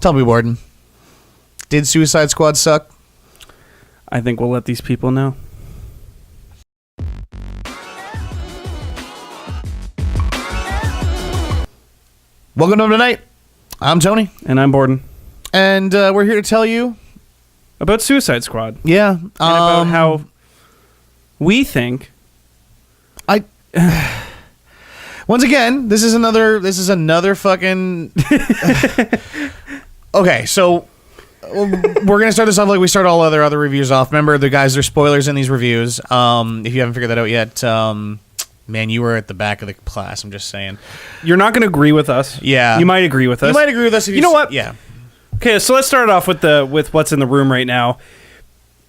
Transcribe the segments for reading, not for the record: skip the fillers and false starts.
Tell me, Warden, did Suicide Squad suck? I think we'll let these people know. Welcome to Tonight. I'm Tony. And I'm Borden. And we're here to tell you about Suicide Squad. Yeah. And about how we think. Once again, this is another fucking. Okay, so we're gonna start this off like we start all other reviews off. Remember, the guys, there's spoilers in these reviews. If you haven't figured that out yet, man, you were at the back of the class. I'm just saying. You're not gonna agree with us. Yeah, you might agree with us. You might agree with us. If you know what? Yeah. Okay, so let's start off with what's in the room right now.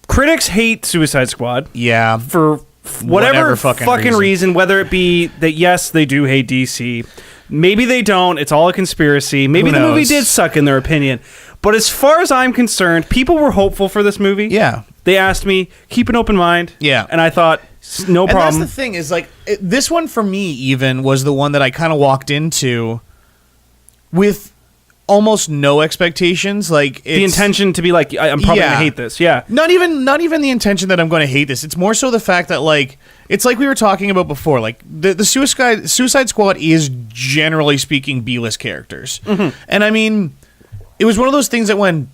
Critics hate Suicide Squad. Yeah, for whatever fucking reason, whether it be that yes, they do hate DC, maybe they don't, it's all a conspiracy, maybe the movie did suck in their opinion, but as far as I'm concerned, people were hopeful for this movie. Yeah. They asked me, keep an open mind. Yeah. And I thought, no problem. And that's the thing, is like, this one for me even was the one that I kind of walked into with almost no expectations. Like, it's the intention to be like, I'm probably gonna hate this. Yeah. Not even the intention that I'm going to hate this. It's more so the fact that, like, it's like we were talking about before. Like, the Suicide Squad is, generally speaking, B-list characters. Mm-hmm. And I mean, it was one of those things that when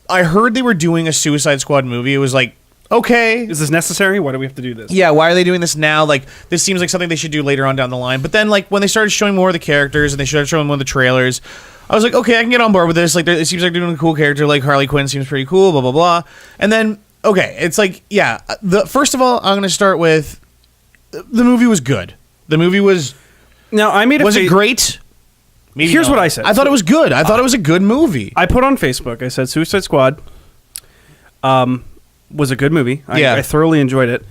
I heard they were doing a Suicide Squad movie, it was like, okay, is this necessary? Why do we have to do this? Yeah, why are they doing this now? Like, this seems like something they should do later on down the line. But then, like, when they started showing more of the characters and they started showing more of the trailers, I was like, okay, I can get on board with this. Like, it seems like they're doing a cool character. Like, Harley Quinn seems pretty cool, blah, blah, blah. And then, okay, it's like, yeah, first of all, I'm going to start with, the movie was good. The movie was... Now, Was it great? Maybe Here's what I said. I thought it was good. I thought it was a good movie. I put on Facebook, I said Suicide Squad was a good movie. I thoroughly enjoyed it.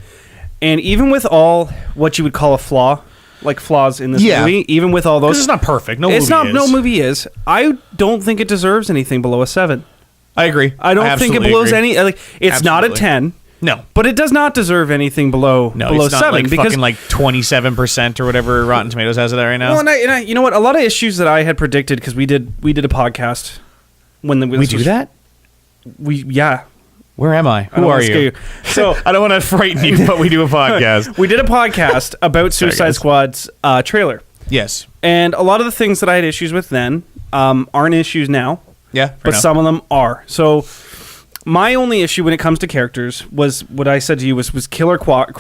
And even with all what you would call a flaw, like flaws in this movie, even with all those... Because it's not perfect. No movie is. I don't think it deserves anything below a 7. I agree. I don't think it blows any... Like, it's not a 10. No. But it does not deserve anything below 7. It's not like because fucking like 27% or whatever Rotten Tomatoes has it at right now. Well, and I, you know what? A lot of issues that I had predicted, because we did a podcast when we do that? Yeah. Where am I? Who are you? So I don't want to frighten you, but we do a podcast. We did a podcast about Suicide Squad's trailer. Yes. And a lot of the things that I had issues with then aren't issues now. Yeah. But some of them are. So my only issue when it comes to characters was what I said to you was Killer Croc.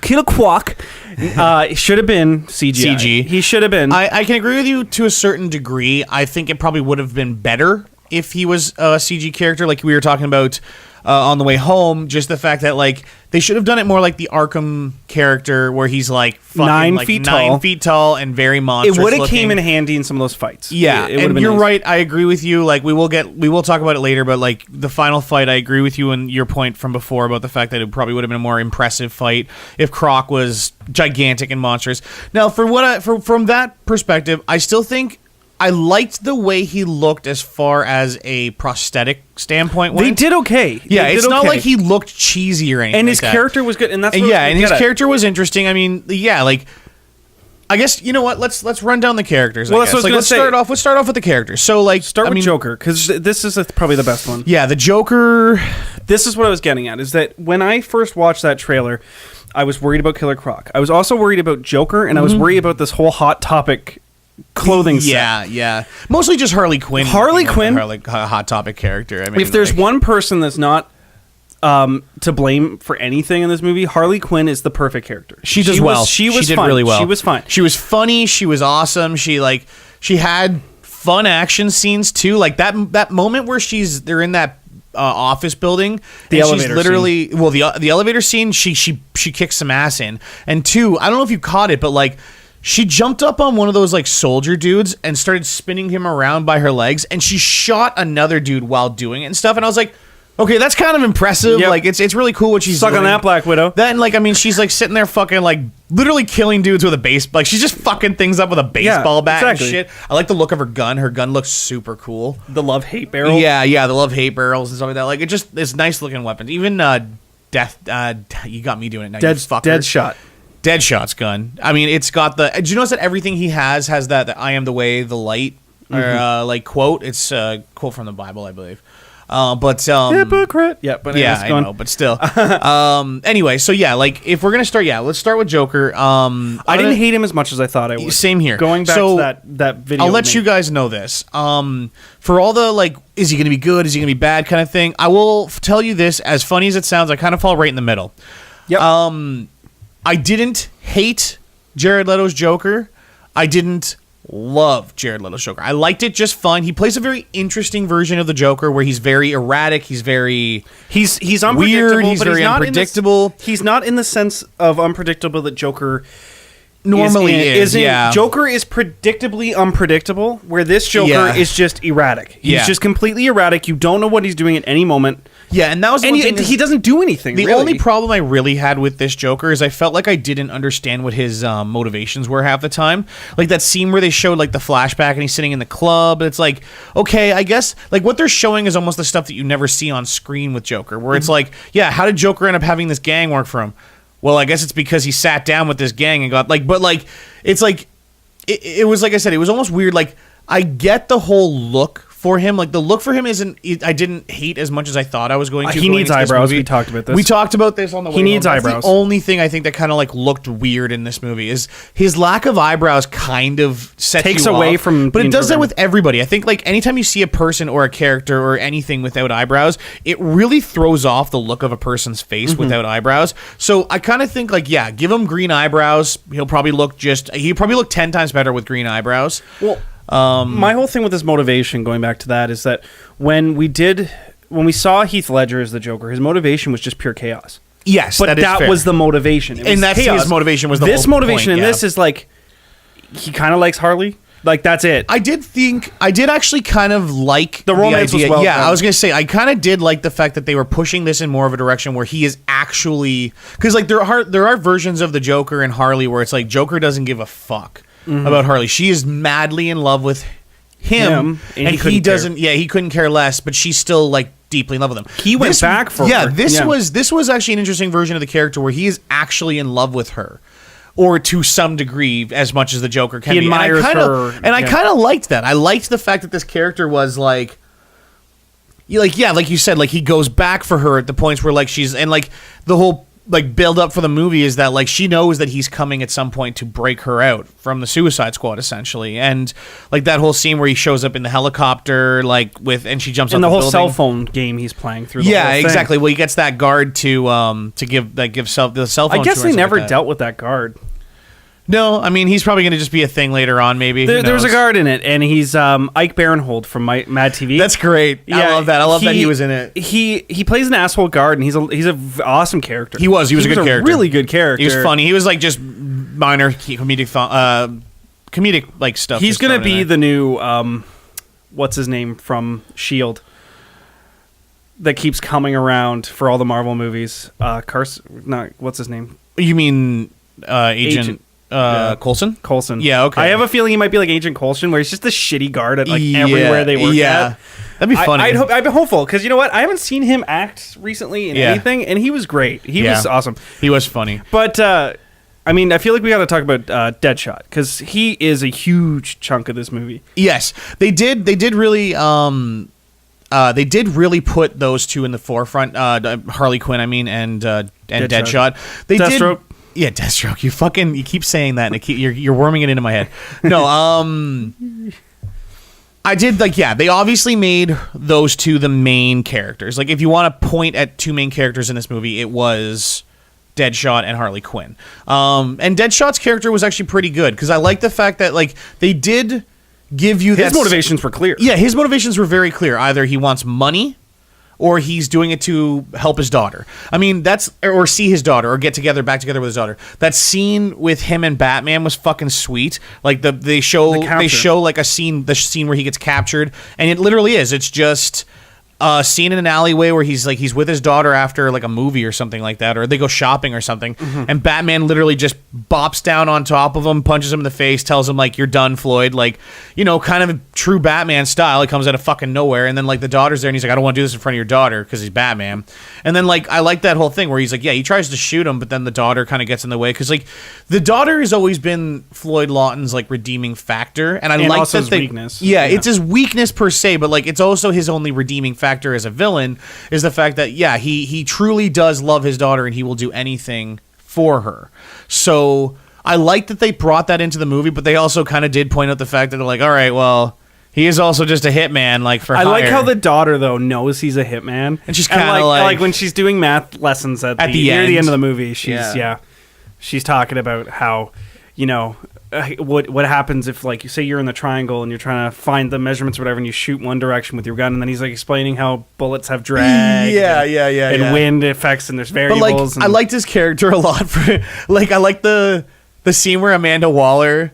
Killer Croc. It should have been CGI. CG. He should have been. I can agree with you to a certain degree. I think it probably would have been better if he was a CG character, like we were talking about on the way home. Just the fact that, like, they should have done it more like the Arkham character, where he's like fucking 9 feet tall and very monstrous. It would have came in handy in some of those fights. Yeah, it and you're nice. Right. I agree with you. Like, we will talk about it later, but like the final fight, I agree with you and your point from before about the fact that it probably would have been a more impressive fight if Croc was gigantic and monstrous. Now, from that perspective, I still think I liked the way he looked as far as a prosthetic standpoint went. They did okay. Yeah, it's not like he looked cheesy or anything. And his character was good, and that's his character was interesting. I mean, yeah, like, I guess, you know what? Let's run down the characters. Well, let's start off with the characters. So, like, start with Joker, because this is probably the best one. Yeah, the Joker. This is what I was getting at, is that when I first watched that trailer, I was worried about Killer Croc. I was also worried about Joker, and I was worried about this whole Hot Topic clothing set. Yeah. Mostly just Harley Quinn. Hot Topic character. I mean, if there's one person that's not to blame for anything in this movie, Harley Quinn is the perfect character. She did well. She did really well. She was fine. She was funny. She was awesome. She had fun action scenes too. Like that moment where they're in that office building. The elevator she's literally scene. Well, the elevator scene. She kicks some ass in. And two, I don't know if you caught it, but like, she jumped up on one of those like soldier dudes and started spinning him around by her legs, and she shot another dude while doing it and stuff. And I was like, okay, that's kind of impressive. Yep. Like, it's really cool what she's doing. Suck on that, Black Widow. Then, like, I mean, she's like sitting there fucking like literally killing dudes with a baseball. Like, she's just fucking things up with a baseball bat and shit. I like the look of her gun. Her gun looks super cool. The love-hate barrel. Yeah, the love-hate barrels and stuff like that. Like, it's nice looking weapons. Even Death. You got me doing it now. Deadshot. Deadshot's gun. I mean, it's got the. Do you notice that everything he has that "I am the way, the light" or like quote? It's a quote from the Bible, I believe. But hypocrite. Yeah, but yeah, I know, but still. Anyway, so yeah, like if we're gonna start, let's start with Joker. I didn't hate him as much as I thought I would. Same here. Going back to that video, I'll let you guys know this. For all the like, is he gonna be good? Is he gonna be bad? Kind of thing. I will tell you this. As funny as it sounds, I kind of fall right in the middle. Yep. I didn't hate Jared Leto's Joker. I didn't love Jared Leto's Joker. I liked it just fine. He plays a very interesting version of the Joker where he's very erratic. He's very he's unpredictable, weird. He's but very unpredictable. He's not in the sense of unpredictable that Joker normally is. Yeah. Joker is predictably unpredictable, where this Joker is just erratic. He's just completely erratic. You don't know what he's doing at any moment. Yeah, and that was he doesn't do anything. The only problem I really had with this Joker is I felt like I didn't understand what his motivations were half the time. Like that scene where they showed like the flashback and he's sitting in the club. It's like, okay, I guess like what they're showing is almost the stuff that you never see on screen with Joker, where it's like, yeah, how did Joker end up having this gang work for him? Well, I guess it's because he sat down with this gang and got like, but like, it's like, it was like I said, it was almost weird. Like I get the whole look for him. Like the look for him isn't. I didn't hate as much as I thought I was going to. He needs eyebrows. We talked about this. We talked about this on the way. He needs eyebrows. That's the only thing I think that kind of like looked weird in this movie is his lack of eyebrows. Kind of takes away from. But it does that with everybody. I think like anytime you see a person or a character or anything without eyebrows, it really throws off the look of a person's face without eyebrows. So I kind of think like give him green eyebrows. He'll probably look 10 times better with green eyebrows. Well. My whole thing with his motivation, going back to that, is that when we saw Heath Ledger as the Joker, his motivation was just pure chaos. Yes, but that was the motivation. And that's chaos. His motivation was the this whole motivation. Point, and this is like he kind of likes Harley. Like that's it. I did actually kind of like the romance idea. Was well done. I was gonna say I kind of did like the fact that they were pushing this in more of a direction where he is actually because like there are versions of the Joker and Harley where it's like Joker doesn't give a fuck about Harley. She is madly in love with him and he doesn't. Yeah, he couldn't care less, but she's still like deeply in love with him. He went back for her. This was actually an interesting version of the character where he is actually in love with her. Or to some degree, as much as the Joker can be. He admires her. And I kind of liked that. I liked the fact that this character was like you said, like he goes back for her at the points where like she's, and like the whole like build up for the movie is that like she knows that he's coming at some point to break her out from the Suicide Squad essentially, and like that whole scene where he shows up in the helicopter and she jumps on the whole building. Cell phone game he's playing through. The whole thing. Exactly. Well, he gets that guard to give the cell phone. I guess to her they never like dealt with that guard. No, I mean he's probably going to just be a thing later on. Maybe there's a guard in it, and he's Ike Barinholtz from Mad TV. That's great. Yeah, I love that. I love that he was in it. He plays an asshole guard, and he's a awesome character. He was a good character. Really good character. He was funny. He was like just minor comedic like stuff. He's going to be the new what's his name from S.H.I.E.L.D. that keeps coming around for all the Marvel movies. What's his name? You mean Agent Coulson? Coulson. Yeah, okay. I have a feeling he might be like Agent Coulson, where he's just the shitty guard at like everywhere they work at. That'd be funny. I've been hopeful, because you know what? I haven't seen him act recently in anything, and he was great. He was awesome. He was funny. But, I mean, I feel like we got to talk about Deadshot, because he is a huge chunk of this movie. Yes. They did really... they did really put those two in the forefront. Harley Quinn, I mean, and Deadshot. Deathstroke. Yeah, Deathstroke. You keep saying that, and you're worming it into my head. No, I did they obviously made those two the main characters. Like, if you want to point at two main characters in this movie, it was Deadshot and Harley Quinn. And Deadshot's character was actually pretty good, because I like the fact that like they did give you his motivations were clear. Yeah, his motivations were very clear. Either he wants money, or he's doing it to help his daughter. I mean, or see his daughter, or get back together with his daughter. That scene with him and Batman was fucking sweet. Like they show like the scene where he gets captured, and it literally is. It's just scene in an alleyway where he's with his daughter after like a movie or something like that, or they go shopping or something, and Batman literally just bops down on top of him, punches him in the face, tells him like, you're done, Floyd, like, you know, kind of true Batman style. He comes out of fucking nowhere, and then like the daughter's there and he's like, I don't want to do this in front of your daughter because he's Batman. And then like I like that whole thing where he's like, yeah, he tries to shoot him, but then the daughter kind of gets in the way, because like the daughter has always been Floyd Lawton's like redeeming factor, and I like also that his weakness. Yeah, it's his weakness per se, but like it's also his only redeeming factor as a villain, is the fact that he truly does love his daughter and he will do anything for her. So I like that they brought that into the movie, but they also kind of did point out the fact that they're like, all right, well, he is also just a hitman, like for hire. I like how the daughter though knows he's a hitman, and she's kind of like when she's doing math lessons at the near the end of the movie, she's talking about how, you know, what happens if, like, you say you're in the triangle and you're trying to find the measurements or whatever, and you shoot one direction with your gun, and then he's like explaining how bullets have drag, and wind effects, and there's variables. But like, I liked his character a lot for like, I like the scene where Amanda Waller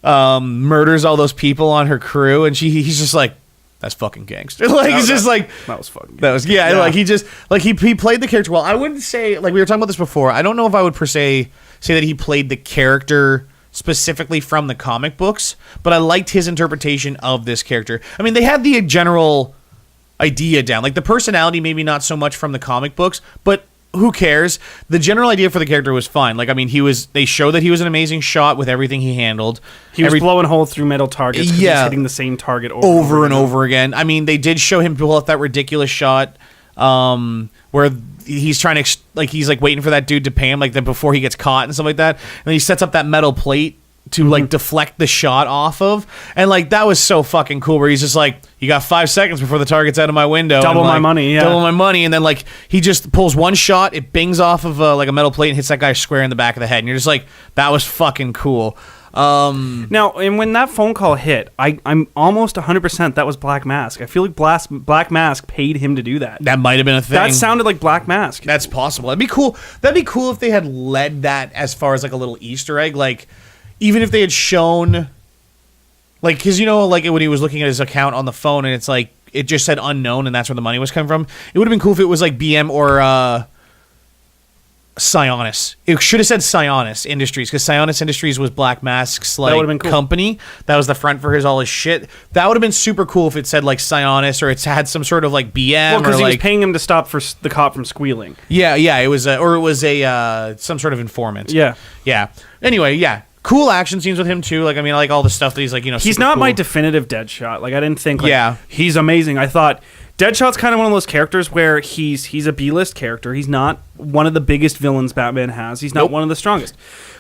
murders all those people on her crew, and he's just like, that's fucking gangster. Like, it's just like, that was fucking gangster. That was like, he just like he played the character well. I wouldn't say, like, we were talking about this before, I don't know if I would per se say that he played the character specifically from the comic books, but I liked his interpretation of this character. I mean, they had the general idea down, like the personality maybe not so much from the comic books, but who cares? The general idea for the character was fine. Like, I mean, they show that he was an amazing shot with everything he handled. He was blowing holes through metal targets because he's hitting the same target over and over again. I mean, they did show him pull off that ridiculous shot where he's trying to, like, he's like waiting for that dude to pay him, like, before he gets caught and stuff like that. And then he sets up that metal plate to like deflect the shot off of, and like that was so fucking cool, where he's just like, you got 5 seconds before the target's out of my window, double my money, and then like he just pulls one shot, it bings off of like a metal plate and hits that guy square in the back of the head, and you're just like, that was fucking cool. Now, and when that phone call hit, I'm almost 100% that was Black Mask. I feel like Black Mask paid him to do that. That might have been a thing. That sounded like Black Mask. That's possible. That'd be cool if they had led that as far as like a little Easter egg, like even if they had shown, like, because, you know, like when he was looking at his account on the phone and it's like, it just said unknown and that's where the money was coming from. It would have been cool if it was like BM or Sionis. It should have said Sionis Industries, because Sionis Industries was Black Mask's like company. That was the front for all his shit. That would have been super cool if it said like Sionis, or it's had some sort of like BM. Well, because he was paying him to stop for the cop from squealing. Yeah, it was some sort of informant. Yeah. Anyway, yeah. Cool action scenes with him too. Like, I mean, I like all the stuff that he's like, you know, he's not cool. my definitive Deadshot. Like, I didn't think like he's amazing. I thought Deadshot's kind of one of those characters where he's a B-list character. He's not one of the biggest villains Batman has. He's not one of the strongest.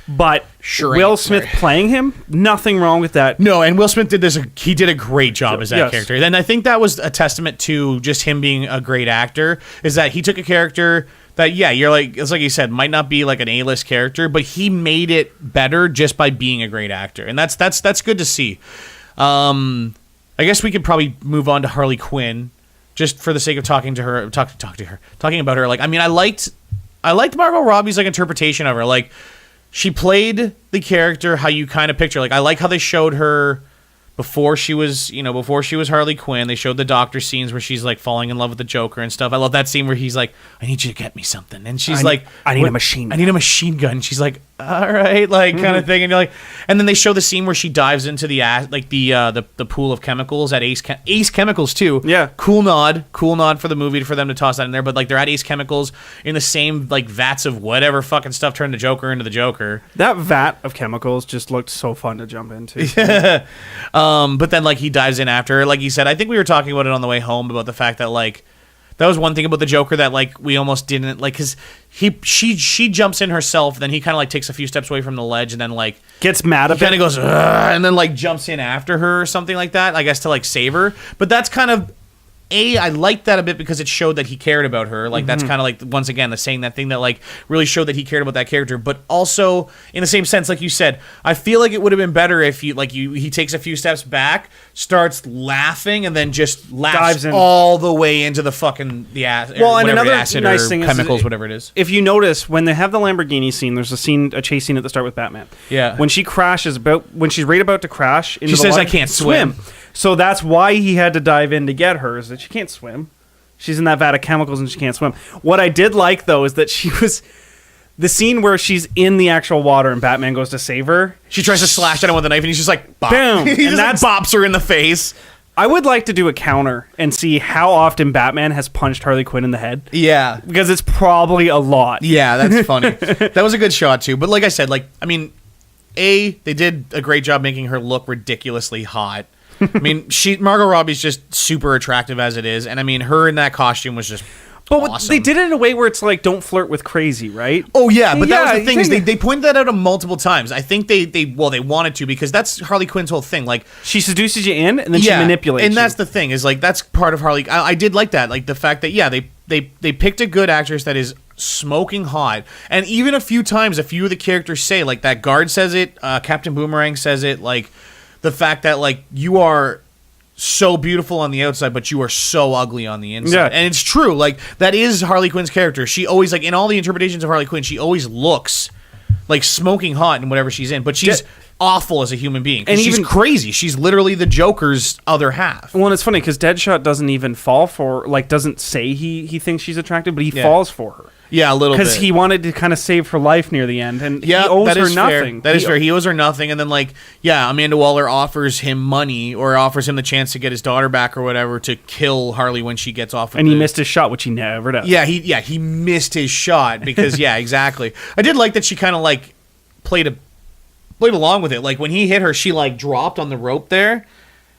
But Will Smith playing him, nothing wrong with that. No, and Will Smith did he did a great job as that character. And I think that was a testament to just him being a great actor, is that he took a character that, you're like, it's like you said, might not be like an A-list character, but he made it better just by being a great actor. And that's good to see. I guess we could probably move on to Harley Quinn, just for the sake of talking about her. Like, I mean, I liked Margot Robbie's like interpretation of her. Like, she played the character how you kind of picture. Like, I like how they showed her before she was Harley Quinn. They showed the doctor scenes where she's like falling in love with the Joker and stuff. I love that scene where he's like, I need you to get me something, and she's like, I need a machine gun. I need a machine gun. And she's like, all right, like, kind of thing. And you're like, and then they show the scene where she dives into the pool of chemicals at Ace Chemicals too. Yeah, cool nod for the movie for them to toss that in there. But like, they're at Ace Chemicals in the same like vats of whatever fucking stuff turned the Joker into the Joker. That vat of chemicals just looked so fun to jump into. Yeah. But then like he dives in after her. Like you said, I think we were talking about it on the way home about the fact that like, that was one thing about the Joker that like we almost didn't like, because she jumps in herself, then he kind of like takes a few steps away from the ledge and then like gets mad at it, kind of goes and then like jumps in after her or something like that, I guess, to like save her. But that's kind of I liked that a bit because it showed that he cared about her. Like, that's kind of like, once again, saying that thing that like really showed that he cared about that character. But also, in the same sense, like you said, I feel like it would have been better if he takes a few steps back, starts laughing, and then just laughs all the way into the fucking acid. Well, and another acid nice thing chemicals, is, whatever it is. If you notice, when they have the Lamborghini scene, there's a chase scene at the start with Batman. Yeah. When she crashes, when she's right about to crash, she says, "I can't swim." So that's why he had to dive in to get her, is that she can't swim. She's in that vat of chemicals and she can't swim. What I did like, though, is that the scene where she's in the actual water and Batman goes to save her. She tries to slash at him with a knife and he's just like, bop. Boom. He just like bops her in the face. I would like to do a counter and see how often Batman has punched Harley Quinn in the head. Yeah. Because it's probably a lot. Yeah, that's funny. That was a good shot, too. But like I said, like, I mean, they did a great job making her look ridiculously hot. I mean, Margot Robbie's just super attractive as it is, and I mean, her in that costume was just awesome. They did it in a way where it's like, don't flirt with crazy, right? Oh yeah, but that was the thing is they pointed that out multiple times. I think they wanted to because that's Harley Quinn's whole thing. Like she seduces you in, and then she manipulates. And that's the thing is like that's part of Harley. I did like that, like the fact that they picked a good actress that is smoking hot, and even a few times, a few of the characters say like that guard says it, Captain Boomerang says it, like. The fact that, like, you are so beautiful on the outside, but you are so ugly on the inside. Yeah. And it's true. Like, that is Harley Quinn's character. She always, like, in all the interpretations of Harley Quinn, she always looks, like, smoking hot in whatever she's in. But she's awful as a human being. And she's crazy. She's literally the Joker's other half. Well, and it's funny, because Deadshot doesn't even fall for, like, doesn't say he thinks she's attractive, but he falls for her. Yeah, a little bit. Because he wanted to kind of save her life near the end, and he owes her nothing. That is fair. He owes her nothing, and then, like, Amanda Waller offers him money, or offers him the chance to get his daughter back or whatever, to kill Harley when she gets off. And he missed his shot, which he never does. Yeah, he missed his shot, because, exactly. I did like that she kind of, like, played along with it. Like, when he hit her, she, like, dropped on the rope there.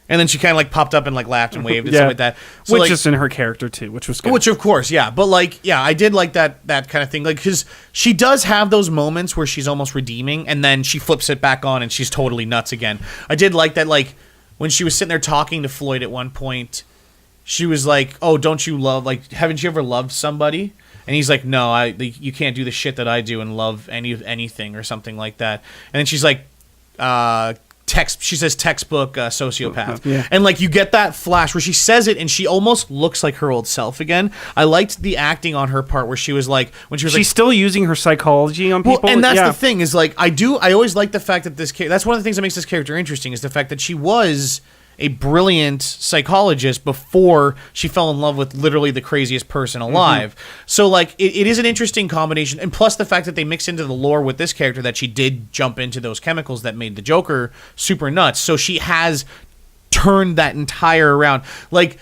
And then she kind of like popped up and like laughed and waved and stuff like that. So, which is in her character too, which was good. Which of course, yeah. But like, I did like that kind of thing. Like, because she does have those moments where she's almost redeeming and then she flips it back on and she's totally nuts again. I did like that, like, when she was sitting there talking to Floyd at one point, she was like, oh, don't you love, like, haven't you ever loved somebody? And he's like, no, you can't do the shit that I do and love anything or something like that. And then she's like, she says textbook sociopath. Yeah. And like you get that flash where she says it and she almost looks like her old self again. I liked the acting on her part where she was like, when she was she's still using her psychology on people. Well, and that's the thing is like, I always like the fact that that's one of the things that makes this character interesting is the fact that she was a brilliant psychologist before she fell in love with literally the craziest person alive. Mm-hmm. So like it is an interesting combination, and plus the fact that they mix into the lore with this character that she did jump into those chemicals that made the Joker super nuts. So she has turned that entire around. Like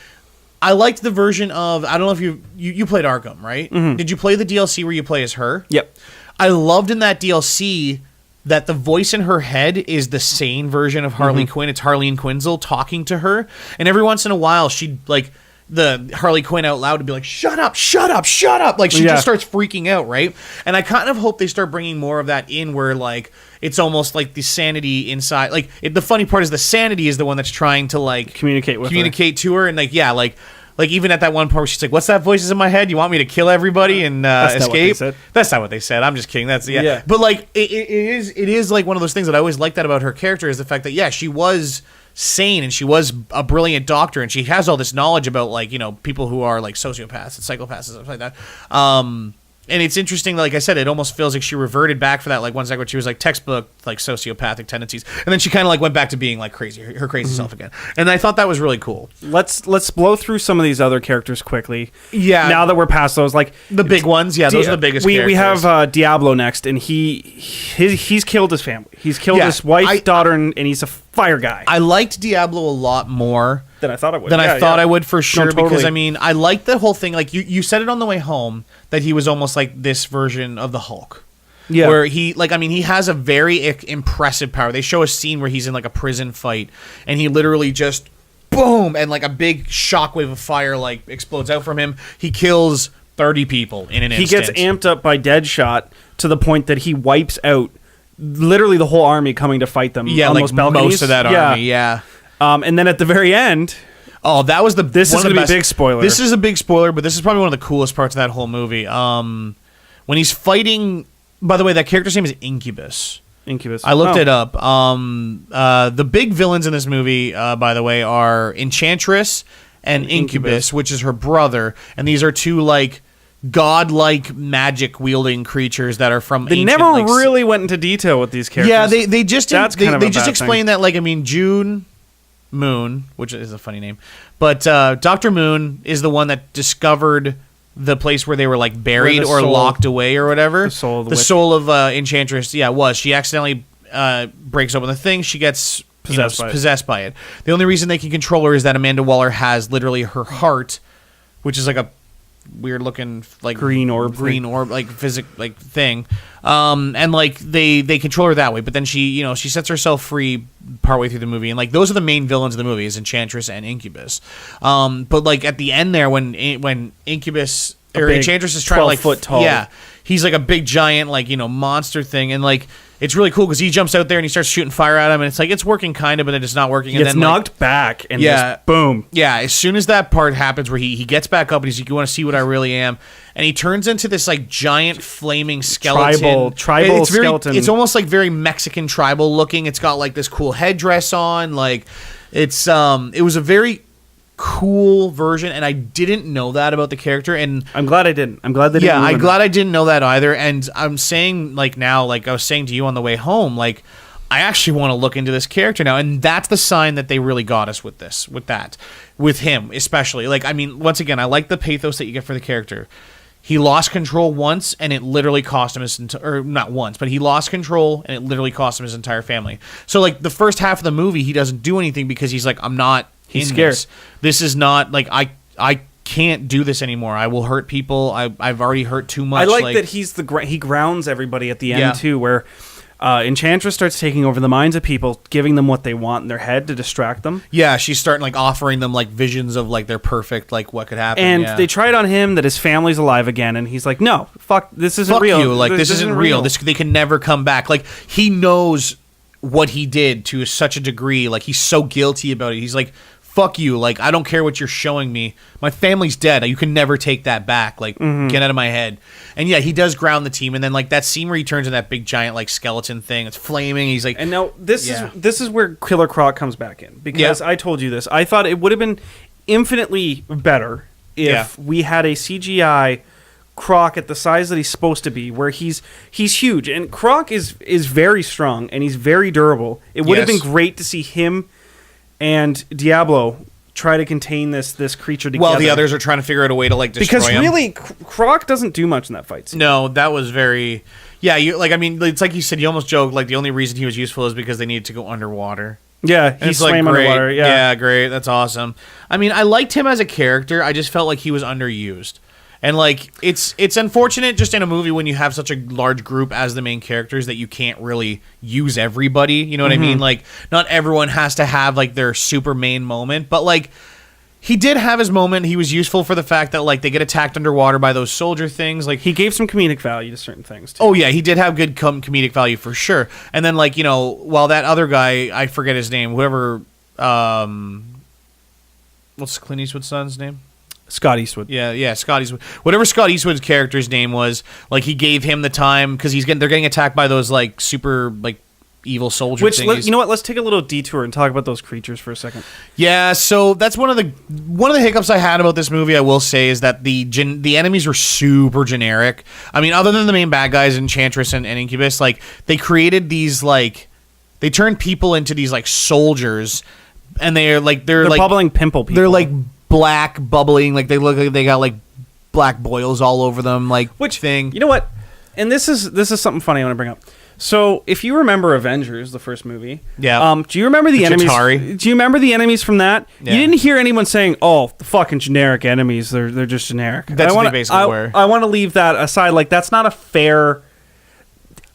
I liked the version of, I don't know if you played Arkham, right? Mm-hmm. Did you play the DLC where you play as her? Yep. I loved in that DLC that the voice in her head is the sane version of Harley Quinn. It's Harleen Quinzel talking to her. And every once in a while, she'd, like, the Harley Quinn out loud would be like, shut up, shut up, shut up. Like, she just starts freaking out, right? And I kind of hope they start bringing more of that in where, like, it's almost like the sanity inside. Like, the funny part is the sanity is the one that's trying to, like, communicate to her. And, like, like, even at that one part where she's like, what's that voices in my head? You want me to kill everybody and escape? That's not what they said. I'm just kidding. Yeah. But, like, it is, like, one of those things that I always liked that about her character is the fact that, she was sane and she was a brilliant doctor and she has all this knowledge about, like, you know, people who are, like, sociopaths and psychopaths and stuff like that. And it's interesting, like I said, it almost feels like she reverted back for that, like, one second where she was, like, textbook, like, sociopathic tendencies. And then she kind of, like, went back to being, like, crazy, her crazy self again. And I thought that was really cool. Let's blow through some of these other characters quickly. Yeah. Now that we're past those, like... The big ones, those are the biggest characters. We have Diablo next, and he's killed his family. He's killed his wife, daughter, and he's a fire guy. I liked Diablo a lot more... than I thought I would. I would for sure. No, totally. Because I mean, I liked the whole thing. Like you said it on the way home that he was almost like this version of the Hulk. Yeah. Where he he has a very impressive power. They show a scene where he's in like a prison fight and he literally just boom and like a big shockwave of fire like explodes out from him. He kills 30 people in an instant. He gets amped up by Deadshot to the point that he wipes out literally the whole army coming to fight them. Yeah, like most of that army. Yeah. And then at the very end... Oh, that was This is going to be a big spoiler. This is a big spoiler, but this is probably one of the coolest parts of that whole movie. When he's fighting... By the way, that character's name is Incubus. I looked it up. The big villains in this movie, by the way, are Enchantress and Incubus, which is her brother. And these are two, like... godlike magic wielding creatures that are from they never really went into detail with these characters. Yeah, they just explained that, like, I mean, June Moon, which is a funny name, but Dr. Moon is the one that discovered the place where they were like buried or locked away or whatever. The soul of Enchantress. Yeah, it was. She accidentally breaks open the thing. She gets possessed by it. The only reason they can control her is that Amanda Waller has literally her heart, which is like a weird looking like green orb like thing, and like they control her that way. But then she sets herself free partway through the movie, and like those are the main villains of the movie, is Enchantress and Incubus. But like at the end there, when Incubus or Enchantress is trying to like 12 foot tall, yeah, he's like a big giant like monster thing, and like it's really cool because he jumps out there and he starts shooting fire at him, and it's like it's working kind of, but then it's not working. He gets knocked back, and just boom. Yeah, as soon as that part happens where he gets back up and he's like, "You want to see what I really am?" and he turns into this like giant flaming skeleton, tribal skeleton. It's almost like very Mexican tribal looking. It's got like this cool headdress on, like it was a very cool version, and I didn't know that about the character, and I'm glad I didn't. I'm glad they didn't. Yeah, I'm glad I didn't know that either. And I'm saying like now, like I was saying to you on the way home, like I actually want to look into this character now, and that's the sign that they really got us with him especially. Like, I mean, once again, I like the pathos that you get for the character. He lost control once, and it literally cost him or not once, but he lost control, and it literally cost him his entire family. So like the first half of the movie, he doesn't do anything because he's like, I'm not. He's scared. This is not like I can't do this anymore. I will hurt people. I've already hurt too much. I like that he grounds everybody at the end too, where Enchantress starts taking over the minds of people, giving them what they want in their head to distract them. Yeah, she's starting like offering them like visions of like their perfect like what could happen. And they tried on him that his family's alive again, and he's like, "No, fuck, this isn't fuck real. You. Like this isn't real. They can never come back." Like he knows what he did to such a degree. Like he's so guilty about it. He's like, fuck you, like I don't care what you're showing me. My family's dead. You can never take that back. Like get out of my head. And yeah, he does ground the team, and then like that scene where he turns into that big giant like skeleton thing, it's flaming. He's like, and now this is where Killer Croc comes back in, because I told you this. I thought it would have been infinitely better if we had a CGI Croc at the size that he's supposed to be, where he's huge, and Croc is very strong and he's very durable. It would have been great to see him and Diablo try to contain this creature together. Well, the others are trying to figure out a way to like destroy him. Because really, Croc doesn't do much in that fight scene. No, that was very... Yeah, I mean, it's like you said, you almost joked, like the only reason he was useful is because they needed to go underwater. Yeah, he swam underwater. Yeah, great. That's awesome. I mean, I liked him as a character. I just felt like he was underused. And like it's unfortunate just in a movie when you have such a large group as the main characters that you can't really use everybody. You know what I mean? Like not everyone has to have like their super main moment, but like he did have his moment. He was useful for the fact that like they get attacked underwater by those soldier things. Like he gave some comedic value to certain things too. Oh yeah, he did have good comedic value for sure. And then like, while that other guy, I forget his name, whoever what's Clint Eastwood's son's name? Scott Eastwood. Yeah, Scott Eastwood. Whatever Scott Eastwood's character's name was, like he gave him the time because they're getting attacked by those like super like evil soldier things. You know what? Let's take a little detour and talk about those creatures for a second. Yeah, so that's one of the hiccups I had about this movie. I will say is that the enemies were super generic. I mean, other than the main bad guys, Enchantress and Incubus, like they created these like they turned people into these like soldiers, and they're like bubbling pimple people. They're like black bubbling, like they look like they got like black boils all over them, like thing. You know what? And this is something funny I want to bring up. So if you remember Avengers, the first movie, do you remember the enemies? Chitauri. Do you remember the enemies from that? Yeah. You didn't hear anyone saying, "Oh, the fucking generic enemies. They're just generic." That's what they basically were. I want to leave that aside. Like that's not a fair.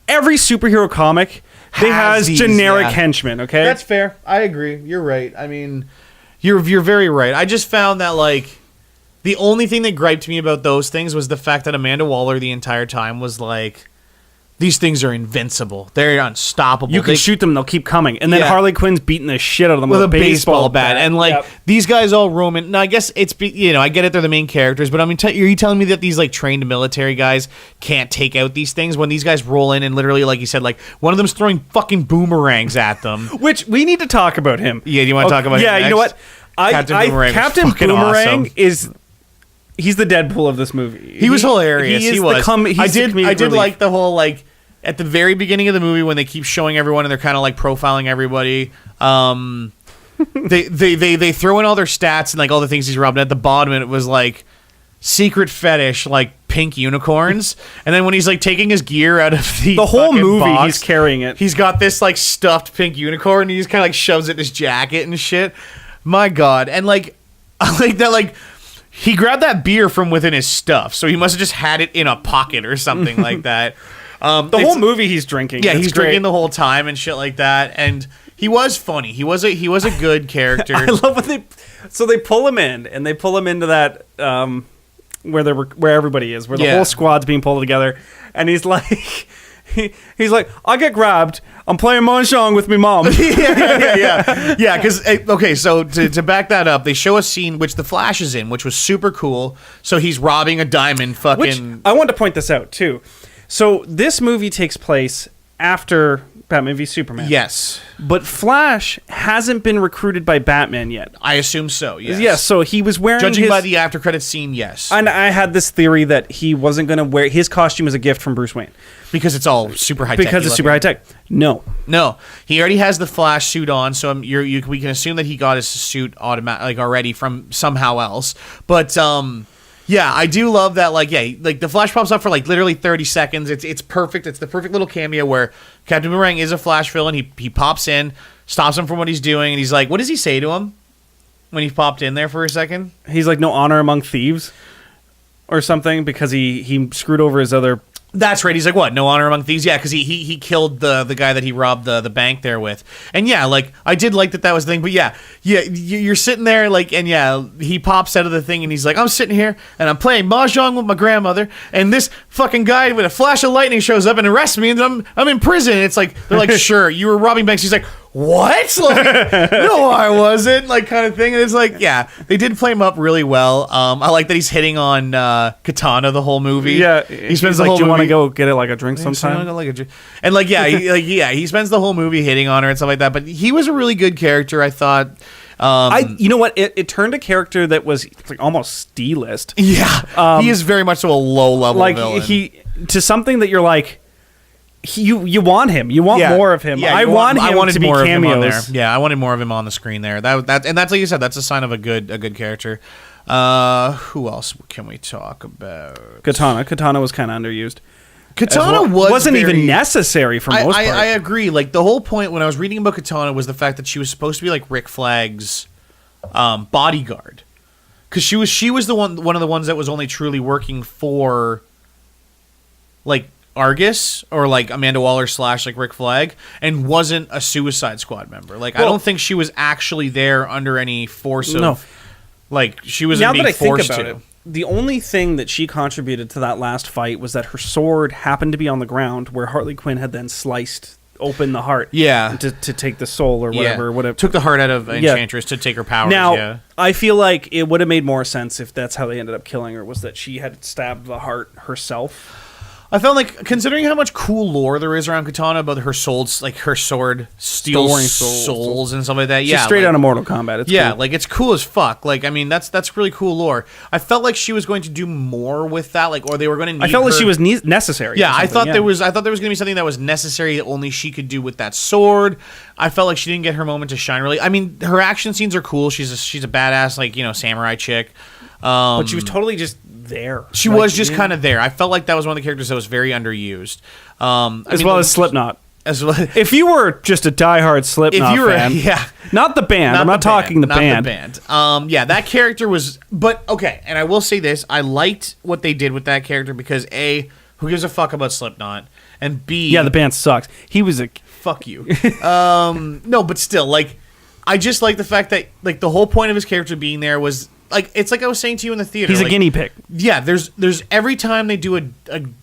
Every superhero comic has generic henchmen. Okay, that's fair. I agree. You're right. I mean. You're very right. I just found that like the only thing that griped me about those things was the fact that Amanda Waller the entire time was like, these things are invincible. They're unstoppable. You can shoot them, they'll keep coming. And then Harley Quinn's beating the shit out of them with a baseball bat. And like these guys all roam in. Now I guess it's I get it, they're the main characters, but I mean, are you telling me that these like trained military guys can't take out these things when these guys roll in and literally, like you said, like one of them's throwing fucking boomerangs at them? Which we need to talk about him. Yeah, do you want to talk about him? Yeah, you know what? Captain Boomerang is he's the Deadpool of this movie. He was hilarious. He was. I did like the whole like at the very beginning of the movie when they keep showing everyone and they're kind of like profiling everybody. they throw in all their stats and like all the things he's robbed. And at the bottom, it was like secret fetish, like pink unicorns. And then when he's like taking his gear out of the whole movie, box, he's carrying it. He's got this like stuffed pink unicorn, and he just kind of like shoves it in his jacket and shit. My God. And like, I like that, like, he grabbed that beer from within his stuff, so he must have just had it in a pocket or something like that. The whole movie he's drinking. Yeah, he's drinking the whole time and shit like that. And he was funny. He was a good character. I love when they pull him in, and they pull him into that where everybody is, where the whole squad's being pulled together, and he's like. He's like, I get grabbed. I'm playing Mahjong with me mom. Yeah. Because okay, so to back that up, they show a scene which the Flash is in, which was super cool. So he's robbing a diamond. Which I want to point this out too. So this movie takes place after Batman v Superman. Yes, but Flash hasn't been recruited by Batman yet. I assume so. Yes. Yeah. So he was wearing. Judging by the after credits scene, yes. And I had this theory that he wasn't going to wear his costume as a gift from Bruce Wayne. Because it's all super high tech. Because it's super high tech. No, he already has the Flash suit on, so we can assume that he got his suit already from somehow else. But yeah, I do love that. Like the Flash pops up for like literally 30 seconds. It's perfect. It's the perfect little cameo where Captain Boomerang is a Flash villain. He pops in, stops him from what he's doing, and he's like, what does he say to him when he popped in there for a second? He's like, no honor among thieves, or something, because he screwed over his other. That's right. He's like, what? No honor among thieves? Yeah, because he killed the guy that he robbed the bank there with. And yeah, like, I did like that was the thing. But yeah, you're sitting there, like, and yeah, he pops out of the thing and he's like, I'm sitting here and I'm playing Mahjong with my grandmother, and this fucking guy with a flash of lightning shows up and arrests me, and I'm in prison. And it's like, they're like, sure, you were robbing banks. He's like, what? Like, no, I wasn't, like, kind of thing. And it's like, yeah, they did play him up really well. I like that he's hitting on Katana the whole movie. Yeah, he spends the whole movie. Do you want to go get it like a drink sometime? And like, yeah, he spends the whole movie hitting on her and stuff like that. But he was a really good character, I thought. You know what? It turned a character that was like almost D-list. Yeah, he is very much so a low level villain. To something that you're like. You want him. You want more of him. Yeah, I wanted to be more cameos. Of him on there. Yeah, I wanted more of him on the screen there. And that's like you said. That's a sign of a good character. Who else can we talk about? Katana was kind of underused. Katana wasn't even necessary for most part. I agree. Like the whole point when I was reading about Katana was the fact that she was supposed to be like Rick Flag's bodyguard, because she was the one of the ones that was only truly working for like Argus or like Amanda Waller / like Rick Flag, and wasn't a Suicide Squad member. Like, I don't think she was actually there under any force of like she was being forced to. The only thing that she contributed to that last fight was that her sword happened to be on the ground where Harley Quinn had then sliced open the heart. Yeah. To take the soul or whatever. Took the heart out of Enchantress to take her powers. Now, I feel like it would have made more sense if that's how they ended up killing her, was that she had stabbed the heart herself. I felt like, considering how much cool lore there is around Katana about her souls, like her sword steals souls and stuff like that. She's straight out of Mortal Kombat. It's cool. Like it's cool as fuck. Like, I mean, that's really cool lore. I felt like she was going to do more with that, like, or they were going to need. I felt like she was necessary. Yeah, I thought there was going to be something that was necessary that only she could do with that sword. I felt like she didn't get her moment to shine. Really, I mean, her action scenes are cool. She's a badass, like, samurai chick. But she was totally just there. She was just kind of there. I felt like that was one of the characters that was very underused. As well as Slipknot. If you were just a diehard Slipknot fan, not the band. I'm not talking the band. That character was. But okay, and I will say this: I liked what they did with that character because A, who gives a fuck about Slipknot, and B, the band sucks. He was a fuck you. No, but still, like, I just like the fact that like the whole point of his character being there was. Like, it's like I was saying to you in the theater. He's a guinea pig. Yeah, there's every time they do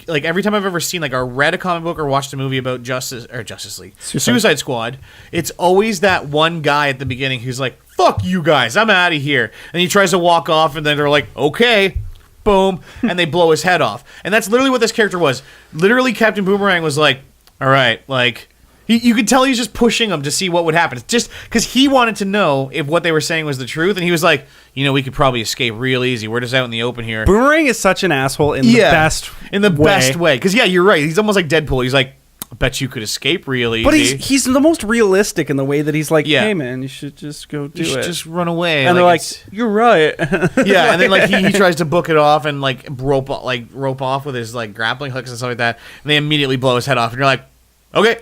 like every time I've ever seen like or read a comic book or watched a movie about Justice League, Suicide Squad, it's always that one guy at the beginning who's like, "Fuck you guys, I'm out of here," and he tries to walk off, and then they're like, "Okay." Boom, and they blow his head off. And that's literally what this character was. Literally, Captain Boomerang was like, "All right, like." You could tell he's just pushing them to see what would happen. It's just because he wanted to know if what they were saying was the truth, and he was like, we could probably escape real easy. We're just out in the open here. Boomerang is such an asshole in the best way. Best way. Because, you're right. He's almost like Deadpool. He's like, I bet you could escape real easy. But he's the most realistic in the way that he's like, hey man, you should just go do it. Just run away. And they're like, you're right. Yeah, and then like he tries to book it off and like rope off with his like grappling hooks and stuff like that, and they immediately blow his head off, and you're like, okay,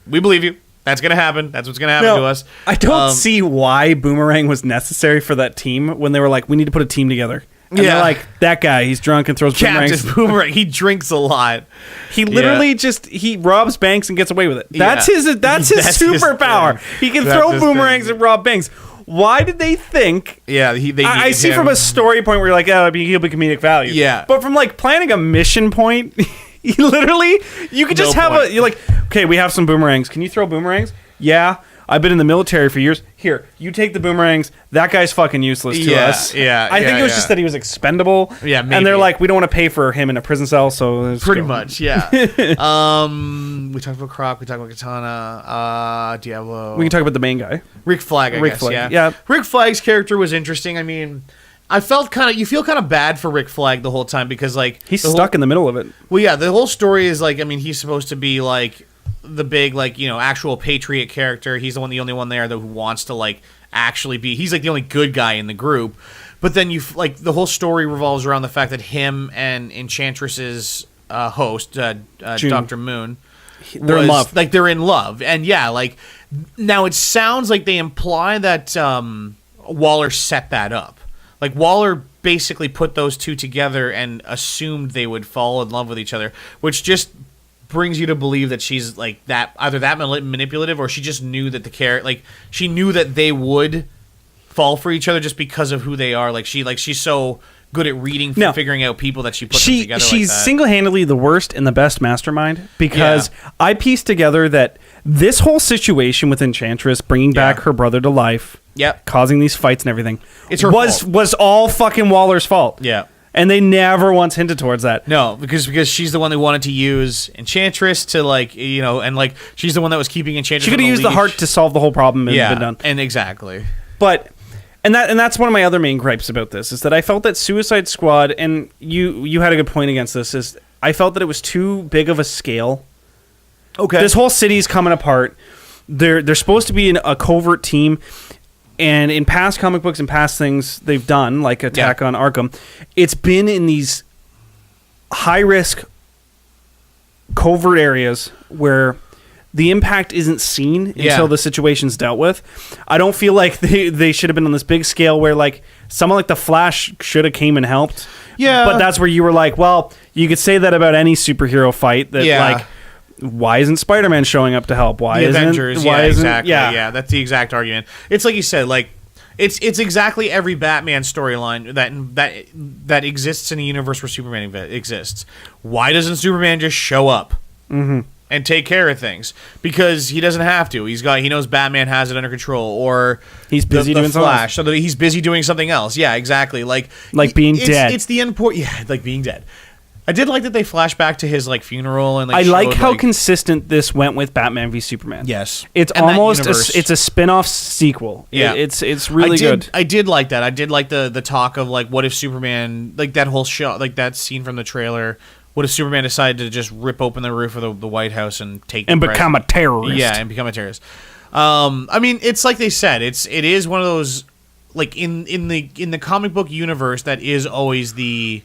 we believe you. That's gonna happen. That's what's gonna happen to us. I don't see why Boomerang was necessary for that team when they were like, we need to put a team together. And they're like, that guy, he's drunk and throws boomerangs. Captain Boomerang, he drinks a lot. He literally he robs banks and gets away with it. That's his superpower. He can throw boomerangs and rob banks. Why did they think? Yeah, I see from a story point where you're like, oh, he'll be comedic value. Yeah, but from like planning a mission point, you could just you're like, okay, we have some boomerangs. Can you throw boomerangs? Yeah. I've been in the military for years. Here, you take the boomerangs. That guy's fucking useless to us. Yeah, I think it was just that he was expendable. Yeah, maybe. And they're like, we don't want to pay for him in a prison cell, so pretty much, yeah. We talked about Croc. We talked about Katana. Diablo. We can talk about the main guy, Rick Flag. I guess. Yeah. Rick Flag's character was interesting. I mean, I felt you feel kind of bad for Rick Flag the whole time because like he's stuck in the middle of it. Well, yeah, the whole story is like, I mean, he's supposed to be like the big, like, you know, actual patriot character. He's the only one there who wants to like actually be. He's like the only good guy in the group. But then the whole story revolves around the fact that him and Enchantress's host, Dr. Moon, they're in love. Like they're in love, and yeah, like now it sounds like they imply that Waller set that up. Like Waller basically put those two together and assumed they would fall in love with each other, which just brings you to believe that she's like that, either that manipulative or she just knew that she knew that they would fall for each other just because of who they are. She's so good at reading, figuring out people that she puts them together. She's single-handedly the worst and the best mastermind because I pieced together that this whole situation with Enchantress bringing back her brother to life, causing these fights and everything, was all fucking Waller's fault. Yeah. And they never once hinted towards that. No, because she's the one who wanted to use Enchantress to, like, you know, and like she's the one that was keeping Enchantress. She could have used the heart to solve the whole problem and been done. And exactly. But and that's one of my other main gripes about this is that I felt that Suicide Squad, and you had a good point against this, is I felt that it was too big of a scale. Okay. This whole city's coming apart. They're supposed to be a covert team. And in past comic books and past things they've done, like Attack on Arkham, it's been in these high-risk covert areas where the impact isn't seen until the situation's dealt with. I don't feel like they should have been on this big scale where like someone like the Flash should have came and helped. Yeah. But that's where you were like, well, you could say that about any superhero fight that like, why isn't Spider-Man showing up to help? Why the isn't Avengers? Exactly. Yeah, that's the exact argument. It's like you said, like it's exactly every Batman storyline that exists in a universe where Superman exists. Why doesn't Superman just show up and take care of things? Because he doesn't have to. He knows Batman has it under control, or he's busy doing Flash, so that he's busy doing something else. Yeah, exactly. Like being dead. It's the import. Yeah, like being dead. I did like that they flash back to his like funeral and like. I like how consistent this went with Batman v Superman. Yes, it's almost it's a spin-off sequel. Yeah, it's really good. I did like that. I did like the talk of like, what if Superman, like that whole shot, like that scene from the trailer. What if Superman decided to just rip open the roof of the White House and become a terrorist? Yeah, and become a terrorist. I mean, it's like they said. It is one of those, like in the comic book universe, that is always the.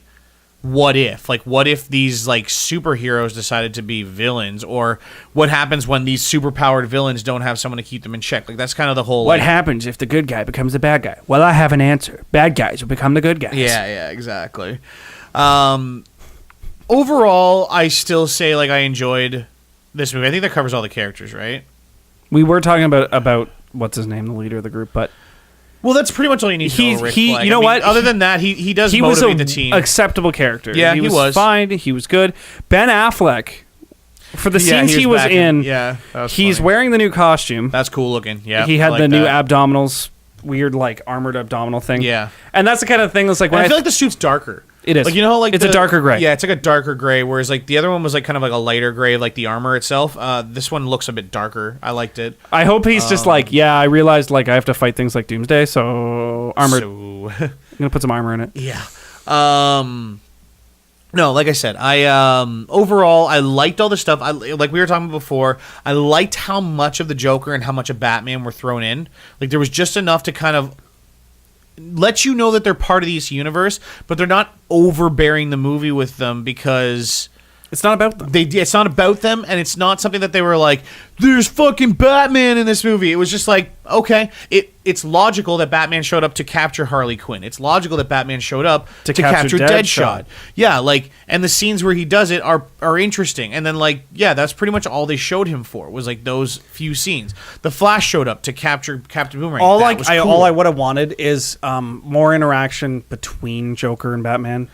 What if these like superheroes decided to be villains, or what happens when these superpowered villains don't have someone to keep them in check? Like that's kind of the whole. What happens if the good guy becomes the bad guy? Well, I have an answer. Bad guys will become the good guys. Yeah, exactly. Overall, I still say like I enjoyed this movie. I think that covers all the characters, right? We were talking about what's his name, the leader of the group, but. Well, that's pretty much all you need to know. Rick Flag. You know what? Other than that, he does motivate the team. Acceptable character. Yeah, he was fine. He was good. Ben Affleck, for the scenes he was in, he's funny. Wearing the new costume. That's cool looking. Yeah, he had the new abdominals, weird like armored abdominal thing. Yeah, and that's the kind of thing that's like. I feel like the suit's darker. It is. Like, you know, like it's a darker gray. Yeah, it's like a darker gray, whereas like the other one was like kind of like a lighter gray, like the armor itself. This one looks a bit darker. I liked it. I hope he's just like, I realized like I have to fight things like Doomsday, so armored. I'm gonna put some armor in it. Yeah. No, like I said, I overall I liked all the stuff. Like we were talking before, I liked how much of the Joker and how much of Batman were thrown in. Like there was just enough to kind of let you know that they're part of this universe, but they're not overbearing the movie with them because it's not about them. It's not about them, and it's not something that they were like, there's fucking Batman in this movie. It was just like, okay, it's logical that Batman showed up to capture Harley Quinn. It's logical that Batman showed up to capture Deadshot. Yeah, like, and the scenes where he does it are interesting. And then, like, yeah, that's pretty much all they showed him for, was like those few scenes. The Flash showed up to capture Captain Boomerang. All I would have wanted is more interaction between Joker and Batman.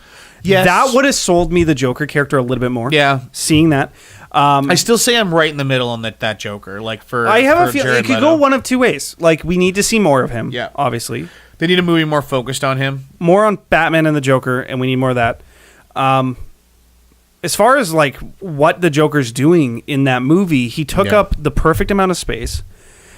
Yes. That would have sold me the Joker character a little bit more. Yeah. Seeing that. I still say I'm right in the middle on that Joker. Like I have a feeling it could go one of two ways. Like, we need to see more of him. Yeah. Obviously. They need a movie more focused on him. More on Batman and the Joker, and we need more of that. As far as, like, what the Joker's doing in that movie, he took up the perfect amount of space.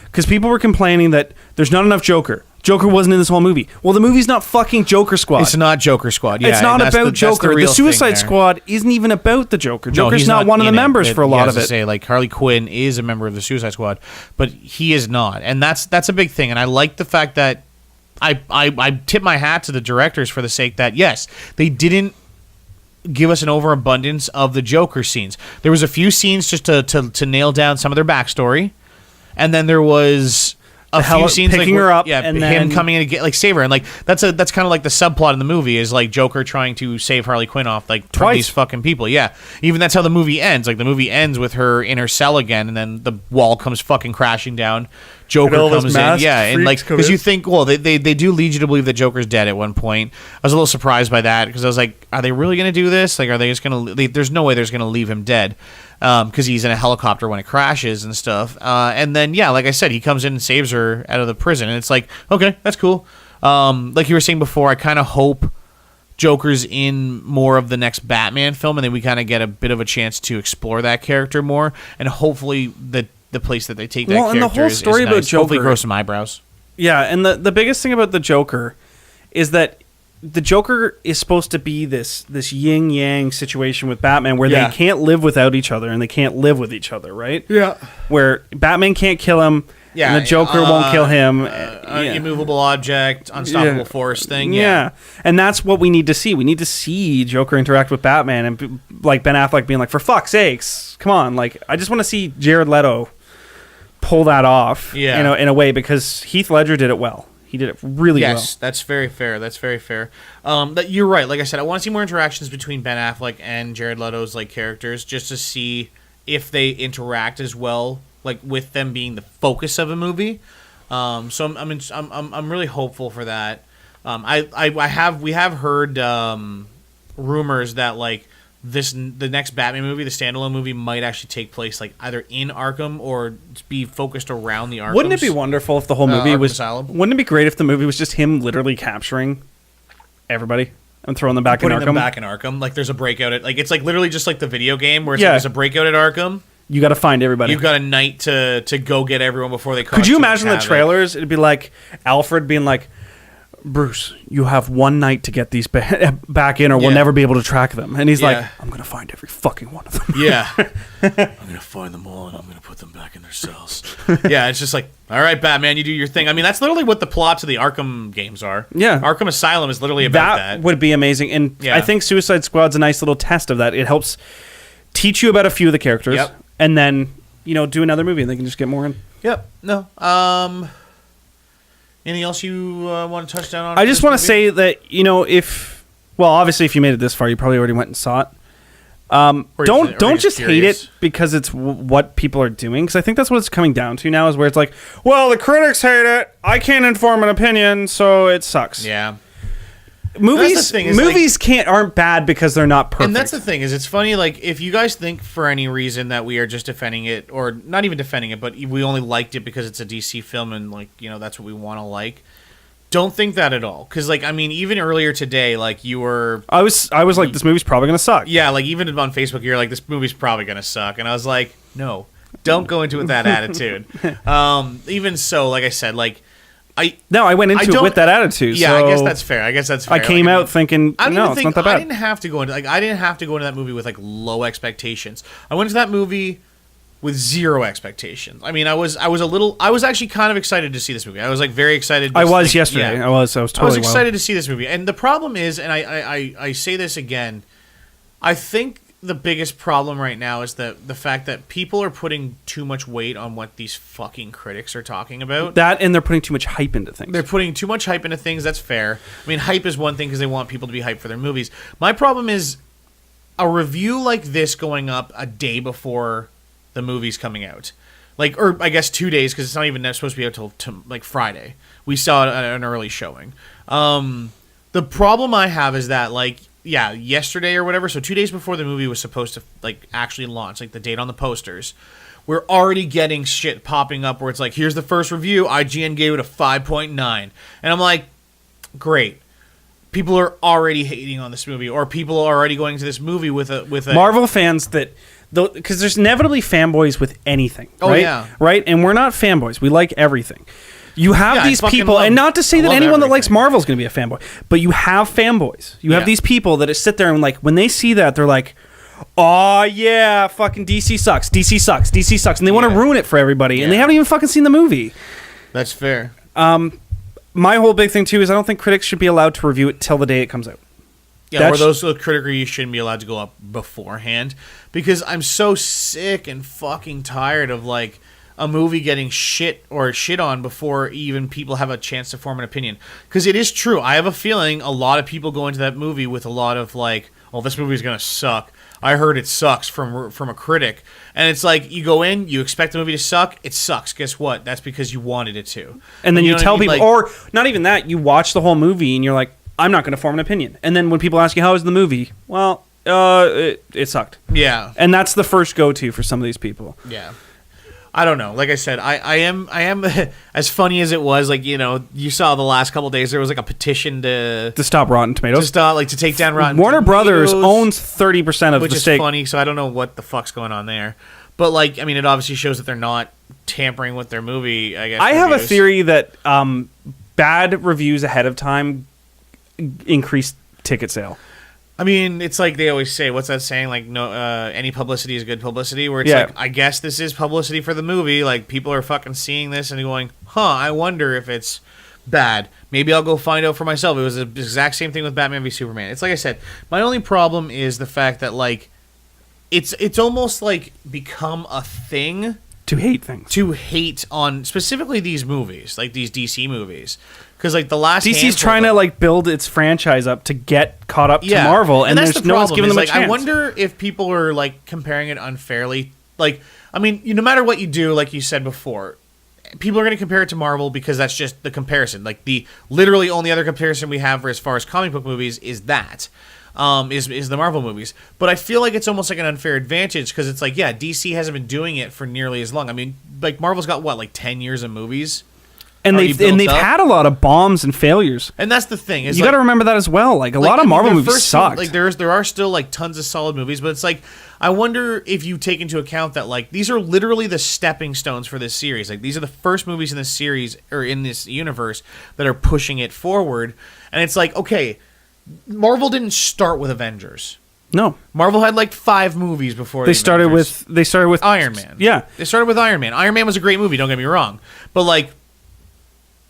Because people were complaining that there's not enough Joker. Joker wasn't in this whole movie. Well, the movie's not fucking Joker Squad. It's not Joker Squad. Yeah, it's not about Joker. The Suicide Squad isn't even about the Joker. Joker's not one of the members for a lot of it. Say, like, Harley Quinn is a member of the Suicide Squad, but he is not, and that's a big thing. And I like the fact that I tip my hat to the directors for the sake that yes, they didn't give us an overabundance of the Joker scenes. There was a few scenes just to nail down some of their backstory, and then there was a few scenes picking her up, and him coming in to get, like, save her, and like that's kind of like the subplot in the movie is like Joker trying to save Harley Quinn off from these fucking people. Yeah, even that's how the movie ends. Like the movie ends with her in her cell again, and then the wall comes fucking crashing down. Joker comes in, and like because you think, well, they do lead you to believe that Joker's dead at one point. I was a little surprised by that because I was like, are they really going to do this? Like, are they just going to? There's no way they're going to leave him dead. Because he's in a helicopter when it crashes and stuff. And then, yeah, like I said, he comes in and saves her out of the prison. And it's like, okay, that's cool. Like you were saying before, I kind of hope Joker's in more of the next Batman film, and then we kind of get a bit of a chance to explore that character more. And hopefully the place that they take that character and the whole story about Joker, hopefully grow some eyebrows. Yeah, and the biggest thing about the Joker is that the Joker is supposed to be this yin-yang situation with Batman where they can't live without each other and they can't live with each other, right? Yeah. Where Batman can't kill him and the Joker won't kill him. Immovable object, unstoppable force thing. Yeah. And that's what we need to see. We need to see Joker interact with Batman and like Ben Affleck being like, for fuck's sakes, come on. Like, I just want to see Jared Leto pull that off in a way because Heath Ledger did it well. He did it really well. Yes, that's very fair. You're right. Like I said, I want to see more interactions between Ben Affleck and Jared Leto's like characters, just to see if they interact as well, like with them being the focus of a movie. So I'm really hopeful for that. We have heard rumors that like the next Batman movie, the standalone movie, might actually take place like either in Arkham or be focused around the Arkham. Wouldn't it be wonderful if the whole movie was? Asylum? Wouldn't it be great if the movie was just him literally capturing everybody and throwing them back in Arkham? Putting them back in Arkham. Like there's a breakout at it's like literally just like the video game where it's like there's a breakout at Arkham. You got to find everybody. You've got a night to go get everyone before they. Could you imagine the trailers? It'd be like Alfred being like, Bruce, you have one night to get these back in or we'll never be able to track them. And he's like, I'm going to find every fucking one of them. Yeah. I'm going to find them all and I'm going to put them back in their cells. Yeah, it's just like, all right, Batman, you do your thing. I mean, that's literally what the plots of the Arkham games are. Yeah. Arkham Asylum is literally about that. That would be amazing. And I think Suicide Squad's a nice little test of that. It helps teach you about a few of the characters and then, do another movie and they can just get more in. Yep. No. Anything else you want to touch down on? I just want to say that, obviously if you made it this far, you probably already went and saw it. Don't just hate it because it's what people are doing, because I think that's what it's coming down to now, is where it's like, well, the critics hate it, I can't inform an opinion, so it sucks. Yeah. Movies aren't bad because they're not perfect. And that's the thing, is it's funny, like, if you guys think for any reason that we are just defending it, or not even defending it, but we only liked it because it's a DC film and, like, that's what we want to like, don't think that at all. Because, like, I mean, even earlier today, like, you were... I was like, this movie's probably going to suck. Yeah, like, even on Facebook, you're like, this movie's probably going to suck. And I was like, no, don't go into it with that attitude. Even so, like I said, like, I went into it with that attitude. Yeah, so I guess that's fair. I came out thinking, it's not that bad. I didn't have to go into that movie with like low expectations. I went into that movie with zero expectations. I mean, I was actually kind of excited to see this movie. I was like very excited. I was yesterday. Yeah. I was totally. I was excited to see this movie, and the problem is, and I say this again, I think the biggest problem right now is the fact that people are putting too much weight on what these fucking critics are talking about. That, and they're putting too much hype into things. They're putting too much hype into things. That's fair. I mean, hype is one thing because they want people to be hyped for their movies. My problem is a review like this going up a day before the movie's coming out. Like, or I guess 2 days, because it's not even supposed to be out till like Friday. We saw it at an early showing. The problem I have is that, like, yeah, yesterday or whatever, so 2 days before the movie was supposed to like actually launch, like the date on the posters, we're already getting shit popping up where it's like, here's the first review, IGN gave it a 5.9. And I'm like, great. People are already hating on this movie, or people are already going to this movie with a Marvel fans that, because there's inevitably fanboys with anything, right? Oh, yeah. Right? And we're not fanboys. We like everything. You have these people, and not to say that anyone that likes Marvel is going to be a fanboy, but you have fanboys. You have these people that sit there and, like, when they see that, they're like, oh, yeah, fucking DC sucks, DC sucks, DC sucks. And they want to ruin it for everybody, and they haven't even fucking seen the movie. That's fair. My whole big thing, too, is I don't think critics should be allowed to review it till the day it comes out. Yeah, or those critic reviews shouldn't be allowed to go up beforehand, because I'm so sick and fucking tired of, like, a movie getting shit on before even people have a chance to form an opinion. Because it is true. I have a feeling a lot of people go into that movie with a lot of like, oh, this movie's going to suck. I heard it sucks from a critic. And it's like, you go in, you expect the movie to suck, it sucks. Guess what? That's because you wanted it to. And then you tell people, like, or not even that, you watch the whole movie and you're like, I'm not going to form an opinion. And then when people ask you, how was the movie? Well, it sucked. Yeah. And that's the first go-to for some of these people. Yeah. I don't know. Like I said, I am as funny as it was. Like, you know, you saw the last couple of days there was like a petition to stop Rotten Tomatoes, to take down Rotten. Warner Brothers owns 30% of which the is stake. Funny. So I don't know what the fuck's going on there. But like, I mean, it obviously shows that they're not tampering with their movie. I guess. I have a theory that bad reviews ahead of time increase ticket sale. I mean, it's like they always say, what's that saying? Like, no, any publicity is good publicity. Where it's like, I guess this is publicity for the movie. Like, people are fucking seeing this and going, I wonder if it's bad. Maybe I'll go find out for myself. It was the exact same thing with Batman v Superman. It's like I said, my only problem is the fact that, like, it's almost like become a thing to hate things. To hate on specifically these movies, like these DC movies. Because like the last DC's trying to like build its franchise up to get caught up to Marvel, and there's no one's giving them a chance. I wonder if people are like comparing it unfairly. Like, I mean, no matter what you do, like you said before, people are going to compare it to Marvel because that's just the comparison. Like the literally only other comparison we have for as far as comic book movies is that. Is the Marvel movies. But I feel like it's almost like an unfair advantage because it's like, yeah, DC hasn't been doing it for nearly as long. I mean, like Marvel's got what, like 10 years of movies? And they've had a lot of bombs and failures. And that's the thing. You got to remember that as well. Like a lot of Marvel movies sucked. Like there are still like tons of solid movies, but it's like I wonder if you take into account that like these are literally the stepping stones for this series. Like these are the first movies in this series or in this universe that are pushing it forward. And it's like, okay, Marvel didn't start with Avengers. No, Marvel had like 5 movies before they started with Iron Man. Yeah, they started with Iron Man. Iron Man was a great movie. Don't get me wrong, but like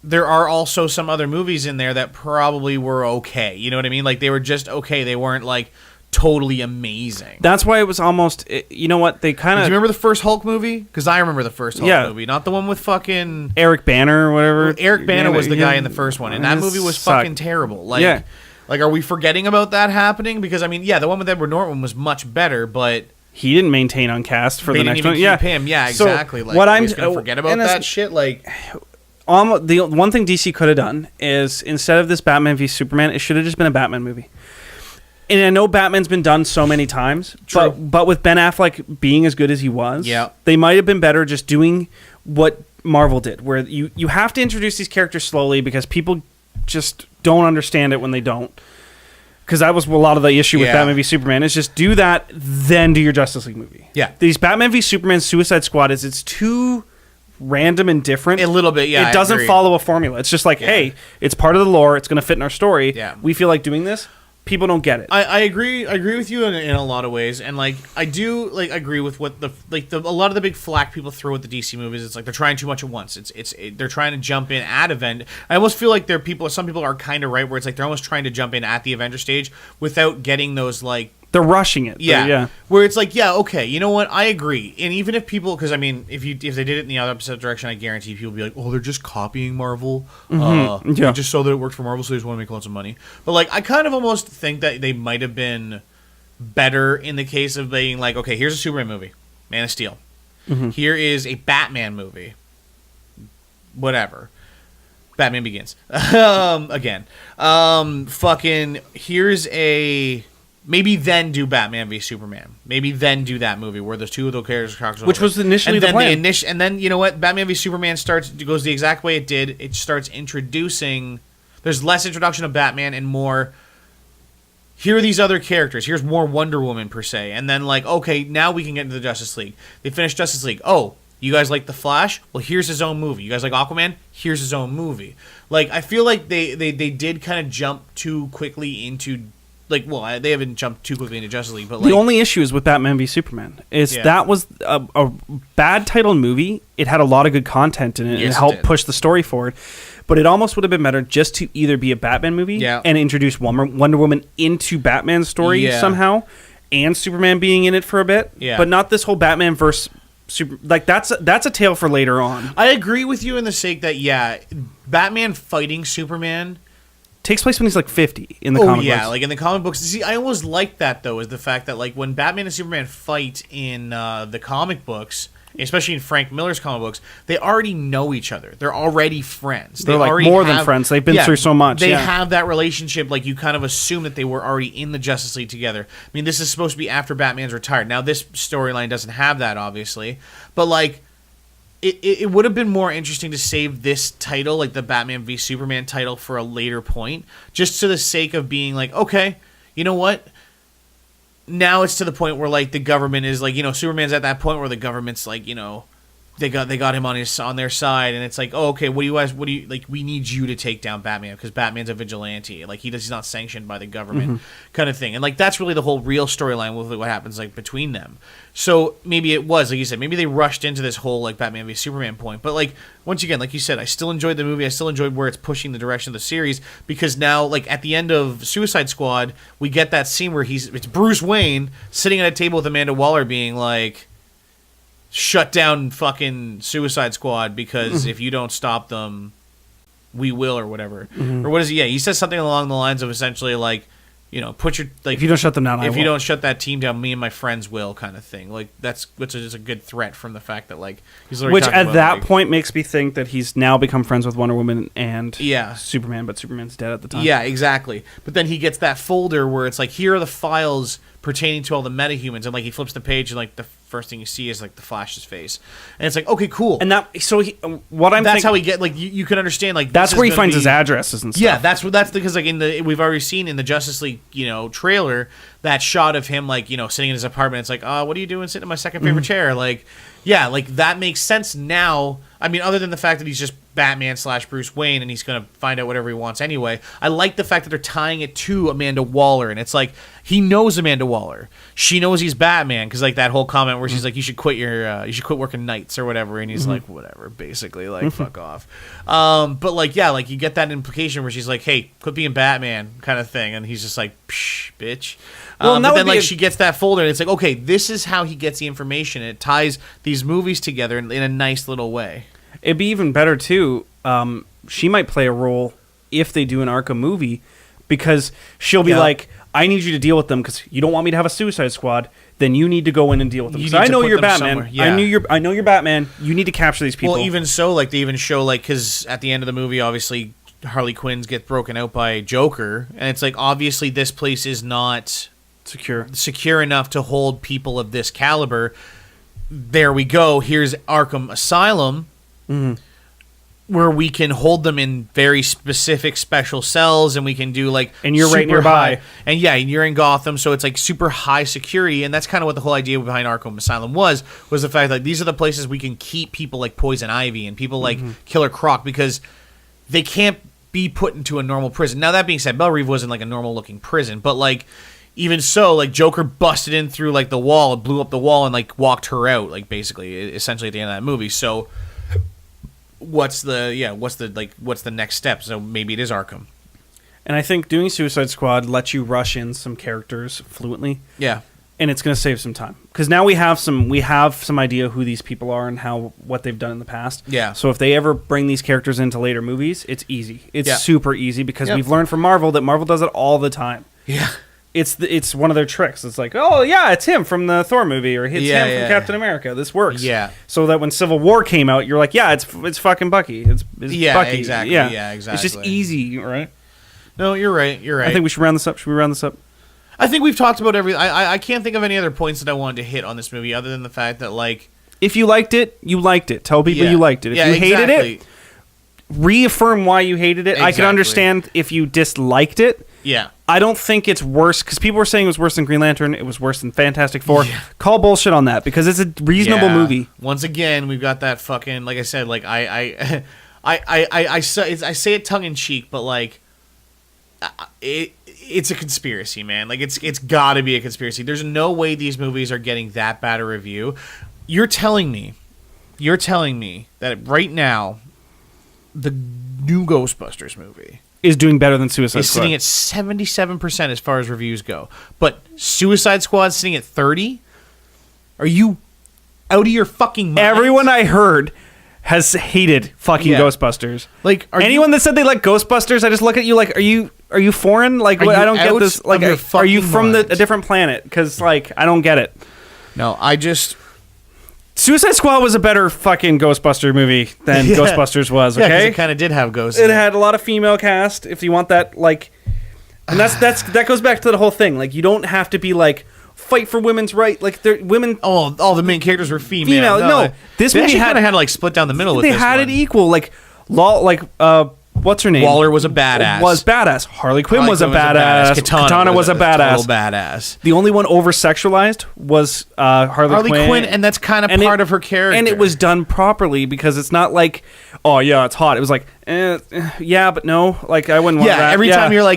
there are also some other movies in there that probably were okay. You know what I mean? Like they were just okay. They weren't like totally amazing. That's why it was almost. You know what? They kind of. Do you remember the first Hulk movie? Because I remember the first Hulk movie, not the one with fucking Eric Banner or whatever. Well, Eric Banner was the guy in the first one, and that movie was fucking terrible. Like, like, are we forgetting about that happening? Because I mean, yeah, the one with Edward Norton was much better, but he didn't maintain on cast for the next one. Yeah, him. Yeah, exactly. So like, what I'm just gonna forget about that shit. Like. The one thing DC could have done is instead of this Batman v Superman, it should have just been a Batman movie. And I know Batman's been done so many times, but with Ben Affleck being as good as he was, they might have been better just doing what Marvel did, where you have to introduce these characters slowly because people just don't understand it when they don't. Because that was a lot of the issue with Batman v Superman, is just do that, then do your Justice League movie. Yeah. These Batman v Superman Suicide Squad it's too random and different. A little bit, yeah. It doesn't follow a formula. It's just like, hey, it's part of the lore. It's going to fit in our story. Yeah. We feel like doing this. People don't get it. I agree with you in a lot of ways, and like I do like agree with what a lot of the big flack people throw at the DC movies. It's like they're trying too much at once. They're trying to jump in at event. I almost feel like some people are kind of right where it's like they're almost trying to jump in at the Avenger stage without getting those like. They're rushing it. Yeah. Where it's like, yeah, okay, you know what? I agree. And even if people, because I mean, if they did it in the opposite direction, I guarantee people would be like, oh, they're just copying Marvel. Just so that it worked for Marvel, so they just want to make lots of money. But like, I kind of almost think that they might have been better in the case of being like, okay, here's a Superman movie, Man of Steel. Here is a Batman movie. Whatever. Batman Begins. Again. Fucking, here's a... Maybe then do Batman v Superman. Maybe then do that movie where those two of those characters cross over. Which was initially the plan. And then, you know what? Batman v Superman goes the exact way it did. It starts introducing... There's less introduction of Batman and more... Here are these other characters. Here's more Wonder Woman, per se. And then, like, okay, now we can get into the Justice League. They finished Justice League. Oh, you guys like The Flash? Well, here's his own movie. You guys like Aquaman? Here's his own movie. Like, I feel like they did kind of jump too quickly into... Like, well, they haven't jumped too quickly into Justice League, but like... The only issue is with Batman v Superman is that was a bad titled movie. It had a lot of good content in it, and it helped push the story forward. But it almost would have been better just to either be a Batman movie and introduce Wonder Woman into Batman's story somehow, and Superman being in it for a bit. Yeah. But not this whole Batman versus Super... Like, that's a tale for later on. I agree with you in the sake that, Batman fighting Superman... takes place when he's like 50 in the comic books. Like in the comic books. See, I always like that though, is the fact that like when Batman and Superman fight in the comic books, especially in Frank Miller's comic books, they already know each other. They're already friends. They're like more than friends. They've been through so much. They have that relationship. Like you kind of assume that they were already in the Justice League together. I mean, this is supposed to be after Batman's retired. Now this storyline doesn't have that, obviously, but like. It would have been more interesting to save this title, like the Batman v Superman title, for a later point, just to the sake of being like, okay, you know what? Now it's to the point where like the government is like, Superman's at that point where the government's like, they got him on their side, and it's like, oh, okay, what do you like? We need you to take down Batman because Batman's a vigilante, like he's not sanctioned by the government, kind of thing, and like that's really the whole real storyline with what happens like between them. So maybe it was like you said, maybe they rushed into this whole like Batman v Superman point, but like once again, like you said, I still enjoyed the movie. I still enjoyed where it's pushing the direction of the series because now, like at the end of Suicide Squad, we get that scene where it's Bruce Wayne sitting at a table with Amanda Waller, being like. Shut down fucking Suicide Squad because if you don't stop them, we will, or whatever. Or what is he? Yeah, he says something along the lines of essentially like, put your like. If you don't shut them down, if you don't shut that team down, me and my friends will, kind of thing. Like which is a good threat from the fact that like he's which at that point makes me think that he's now become friends with Wonder Woman and Superman, but Superman's dead at the time. Yeah, exactly. But then he gets that folder where it's like, here are the files pertaining to all the metahumans, and like he flips the page and like the first thing you see is like the Flash's face, and it's like, okay, cool. And that's how he get like you can understand like that's where he finds his addresses and stuff. Yeah, that's because like we've already seen in the Justice League trailer that shot of him like sitting in his apartment. It's like, what are you doing sitting in my second favorite chair? Like, yeah, like that makes sense now. I mean, other than the fact that he's just Batman / Bruce Wayne and he's going to find out whatever he wants anyway. I like the fact that they're tying it to Amanda Waller, and it's like he knows Amanda Waller. She knows he's Batman because like that whole comment where she's like, you should quit working nights or whatever, and he's like, whatever, basically, like fuck off. But like, yeah, like you get that implication where she's like, hey, quit being Batman kind of thing, and he's just like, psh, bitch. But then like she gets that folder and it's like, okay, this is how he gets the information. It ties these movies together in a nice little way. It'd be even better too. She might play a role if they do an Arkham movie, because she'll be like, I need you to deal with them because you don't want me to have a Suicide Squad. Then you need to go in and deal with them. I know you're Batman. Yeah. I know you're Batman. You need to capture these people. Well, even so, like they even show like, because at the end of the movie, obviously Harley Quinn gets broken out by Joker, and it's like, obviously this place is not secure enough to hold people of this caliber. There we go. Here's Arkham Asylum. where we can hold them in very specific special cells, and we can do like, and you're right nearby, and you're in Gotham, so it's like super high security, and that's kind of what the whole idea behind Arkham Asylum was the fact that these are the places we can keep people like Poison Ivy and people like Killer Croc, because they can't be put into a normal prison. Now that being said, Belle Reve wasn't like a normal looking prison, but like even so, like Joker busted in through like the wall, blew up the wall, and like walked her out, like basically, essentially at the end of that movie. So what's the next step? So maybe it is Arkham. And I think doing Suicide Squad lets you rush in some characters fluently. Yeah. And it's going to save some time, because now we have some idea who these people are and what they've done in the past. Yeah. So if they ever bring these characters into later movies, it's easy. It's super easy, because we've learned from Marvel that Marvel does it all the time. Yeah. It's one of their tricks. It's like, oh yeah, it's him from the Thor movie, or it's him from Captain America. This works. Yeah. So that when Civil War came out, you're like, yeah, it's fucking Bucky. It's Bucky. Exactly. Yeah, exactly. It's just easy, right? No, you're right. I think we should round this up. Should we round this up? I think we've talked about everything. I can't think of any other points that I wanted to hit on this movie other than the fact that, like, if you liked it, you liked it. Tell people you liked it. If you hated it, reaffirm why you hated it. I can understand if you disliked it. Yeah. I don't think it's worse, because people were saying it was worse than Green Lantern. It was worse than Fantastic Four. Yeah. Call bullshit on that, because it's a reasonable movie. Once again, we've got that fucking, like I said, like I say it tongue in cheek, but like it's a conspiracy, man. Like it's got to be a conspiracy. There's no way these movies are getting that bad a review. You're telling me that right now the new Ghostbusters movie is doing better than Suicide Squad. Sitting at 77% as far as reviews go. But Suicide Squad's sitting at 30%? Are you out of your fucking mind? Everyone I heard has hated fucking Ghostbusters. Like, anyone that said they like Ghostbusters, I just look at you like, are you foreign? Like, I don't get this. Like, are you from a different planet? Because, like, I don't get it. No, Suicide Squad was a better fucking Ghostbuster movie than Ghostbusters was, okay? Yeah, because it kind of did have ghosts. It had a lot of female cast, if you want that, like... And that goes back to the whole thing. Like, you don't have to be, like, fight for women's right. Like, women... Oh, all the main characters were female. No, this movie kind of had to, like, split down the middle with this one. They had it equal. Like, what's her name? Waller was a badass. Harley Quinn was a badass. Katana was a badass. Total badass. The only one over-sexualized was Harley Quinn. And that's kind of part of her character. And it was done properly, because it's not like, oh, yeah, it's hot. It was like, yeah, but no. Like, I wouldn't want that.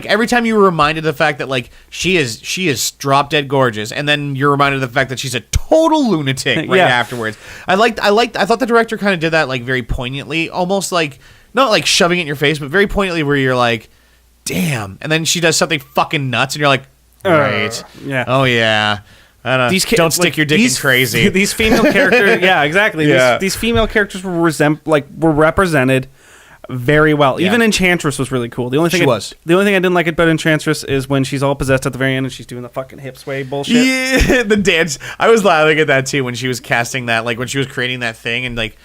Every time you were reminded of the fact that, like, she is drop-dead gorgeous, and then you're reminded of the fact that she's a total lunatic afterwards. I thought the director kind of did that, like, very poignantly, almost like... Not like shoving it in your face, but very poignantly, where you're like, damn. And then she does something fucking nuts, and you're like, right. Yeah. Oh, yeah. Don't stick your dick in crazy. These female characters, yeah, exactly. Yeah. These female characters were represented very well. Yeah. Even Enchantress was really cool. The only thing I didn't like about Enchantress is when she's all possessed at the very end and she's doing the fucking hip sway bullshit. Yeah, the dance. I was laughing at that, too, when she was casting that, like, when she was creating that thing, and, like,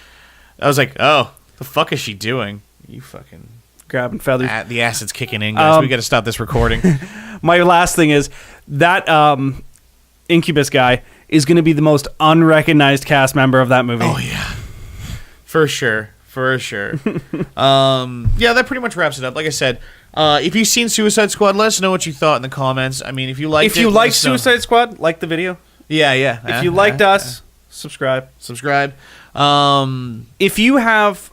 I was like, oh... The fuck is she doing? You fucking grabbing feathers. The acid's kicking in, guys. We got to stop this recording. My last thing is that Incubus guy is going to be the most unrecognized cast member of that movie. Oh yeah, for sure. Yeah, that pretty much wraps it up. Like I said, if you've seen Suicide Squad, let us know what you thought in the comments. I mean, if you liked Suicide Squad, like the video. Yeah. If you liked us, subscribe. If you have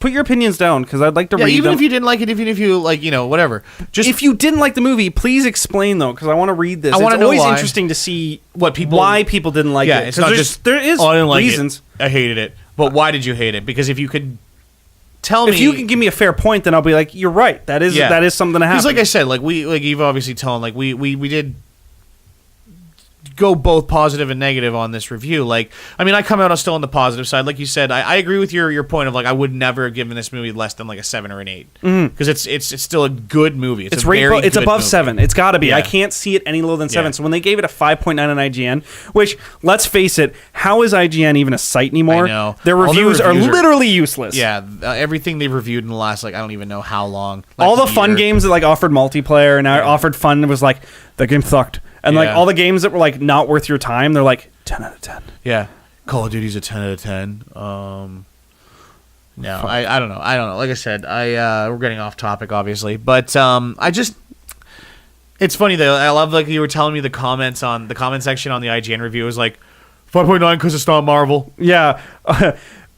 put your opinions down, because I'd like to read them. Even if you didn't like it, even if you like, whatever. Just if you didn't like the movie, please explain though, because I want to read this. I want to know why. Interesting to see why people didn't like it. It's not just there is I didn't like reasons. I hated it, but why did you hate it? Because if you could tell me, if you can give me a fair point, then I'll be like, you're right. That is something to happen. Because like I said, you've obviously told, like we did go both positive and negative on this review. Like, I mean, I come out still on the positive side. Like you said, I agree with your point of, like, I would never have given this movie less than like a 7 or an 8, because it's still a good movie. It's above movie. 7. It's got to be. Yeah. I can't see it any lower than 7. So when they gave it a 5.9 on IGN, which, let's face it, how is IGN even a site anymore? I know. Their reviews are literally useless. Yeah, everything they've reviewed in the last, like, I don't even know how long. All the fun games that like offered multiplayer and offered fun was like, the game sucked. And like all the games that were like not worth your time, they're like 10 out of 10. Yeah, Call of Duty's a 10 out of 10. No, I don't know. Like I said, we're getting off topic, obviously, but it's funny though. I love like you were telling me the comment section on the IGN review was like 5.9 because it's not Marvel. Yeah.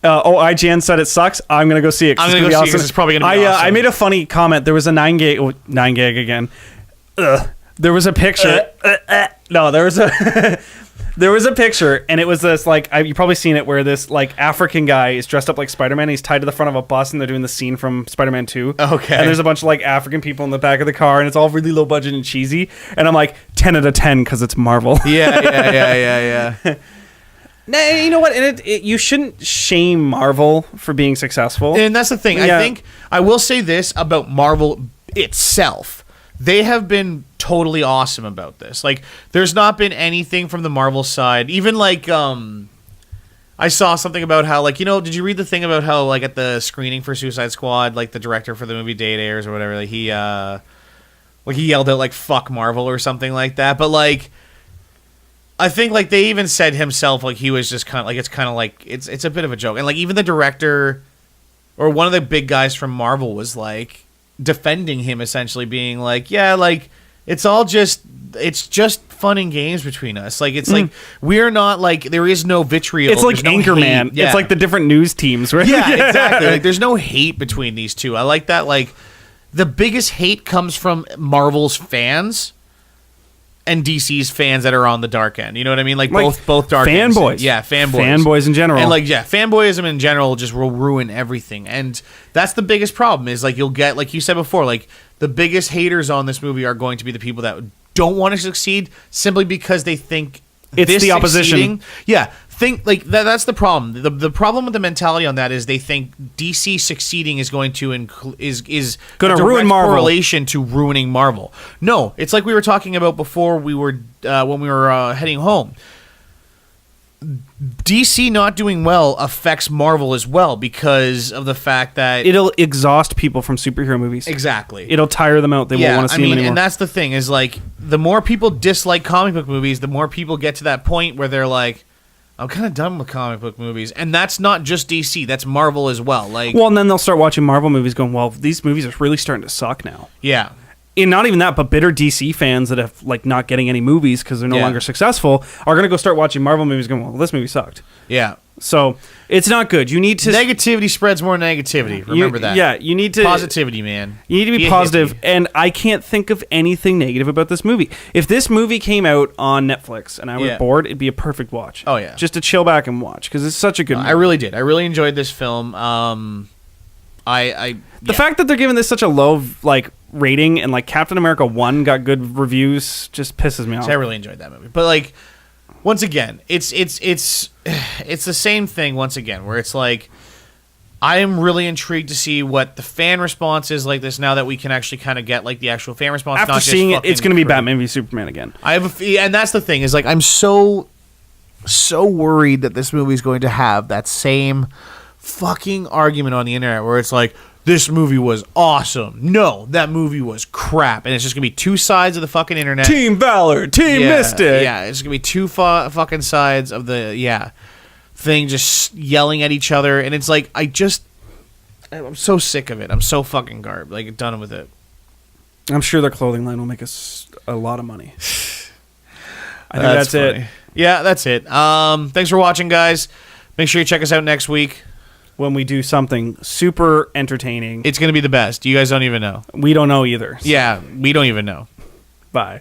IGN said it sucks. I'm gonna go see it. I'm gonna go see it because it's probably gonna be awesome. I made a funny comment. There was a 9 gig again. There was a picture. No, there was a. There was a picture, and it was this, like, you've probably seen it, where this, like, African guy is dressed up like Spider-Man. He's tied to the front of a bus, and they're doing the scene from Spider-Man 2. Okay. And there's a bunch of, like, African people in the back of the car, and it's all really low budget and cheesy. And I'm like, 10 out of 10, because it's Marvel. Yeah. Nah, you know what? And you shouldn't shame Marvel for being successful. And that's the thing. Yeah. I think I will say this about Marvel itself. They have been totally awesome about this. Like, there's not been anything from the Marvel side. Even, like, I saw something about how, like, you know, did you read the thing about how, like, at the screening for Suicide Squad, like, the director for the movie Day It Airs or whatever, like, he yelled out, like, fuck Marvel or something like that. But, like, I think, like, they even said himself, like, he was just kind of, like, it's kind of like, it's a bit of a joke. And, like, even the director or one of the big guys from Marvel was, like, defending him, essentially being like, yeah, like, it's just fun and games between us. Like, it's like, we're not, like, there is no vitriol. It's like Anchorman. Yeah. It's like the different news teams. Right? Yeah, exactly. Like, there's no hate between these two. I like that. Like, the biggest hate comes from Marvel's fans and DC's fans that are on the dark end. You know what I mean? Like both dark fanboys. Ends. Yeah, fanboys. Fanboys in general. And like, yeah, fanboyism in general just will ruin everything. And that's the biggest problem is, like, you'll get, like you said before, like, the biggest haters on this movie are going to be the people that don't want to succeed simply because they think it's the opposition. Yeah. Think like that's the problem. The problem with the mentality on that is they think DC succeeding is going to is going to ruin Marvel. Correlation to ruining Marvel. No, it's like we were talking about before. We were when we were heading home. DC not doing well affects Marvel as well because of the fact that it'll exhaust people from superhero movies. Exactly, it'll tire them out. They won't want to see them anymore. And that's the thing is, like, the more people dislike comic book movies, the more people get to that point where they're like, I'm kind of done with comic book movies. And that's not just DC. That's Marvel as well. Like, well, and then they'll start watching Marvel movies going, well, these movies are really starting to suck now. Yeah. And not even that, but bitter DC fans that have, like, not getting any movies because they're no longer successful are going to go start watching Marvel movies going, well, this movie sucked. Yeah. So it's not good. You need to... Negativity spreads more negativity. Remember that. Yeah, you need to... Positivity, man. You need to be positive. And I can't think of anything negative about this movie. If this movie came out on Netflix and I was bored, it'd be a perfect watch. Oh, yeah. Just to chill back and watch because it's such a good movie. I really did. I really enjoyed this film. The fact that they're giving this such a low, like, rating and, like, Captain America 1 got good reviews just pisses me off. I really enjoyed that movie. But, like, once again, it's the same thing once again where it's like I am really intrigued to see what the fan response is like this now that we can actually kind of get, like, the actual fan response. After not seeing just it, it's going to be Batman v Superman again. And that's the thing is, like, I'm so worried that this movie is going to have that same fucking argument on the internet where it's like, this movie was awesome. No, that movie was crap. And it's just going to be two sides of the fucking internet. Team Valor, Team Mystic. Yeah, it's going to be two fucking sides of the, thing just yelling at each other. And it's like, I'm so sick of it. I'm so fucking garbed. Like, done with it. I'm sure their clothing line will make us a lot of money. I think that's it. Yeah, that's it. Thanks for watching, guys. Make sure you check us out next week. When we do something super entertaining. It's going to be the best. You guys don't even know. We don't know either. So. Yeah, we don't even know. Bye.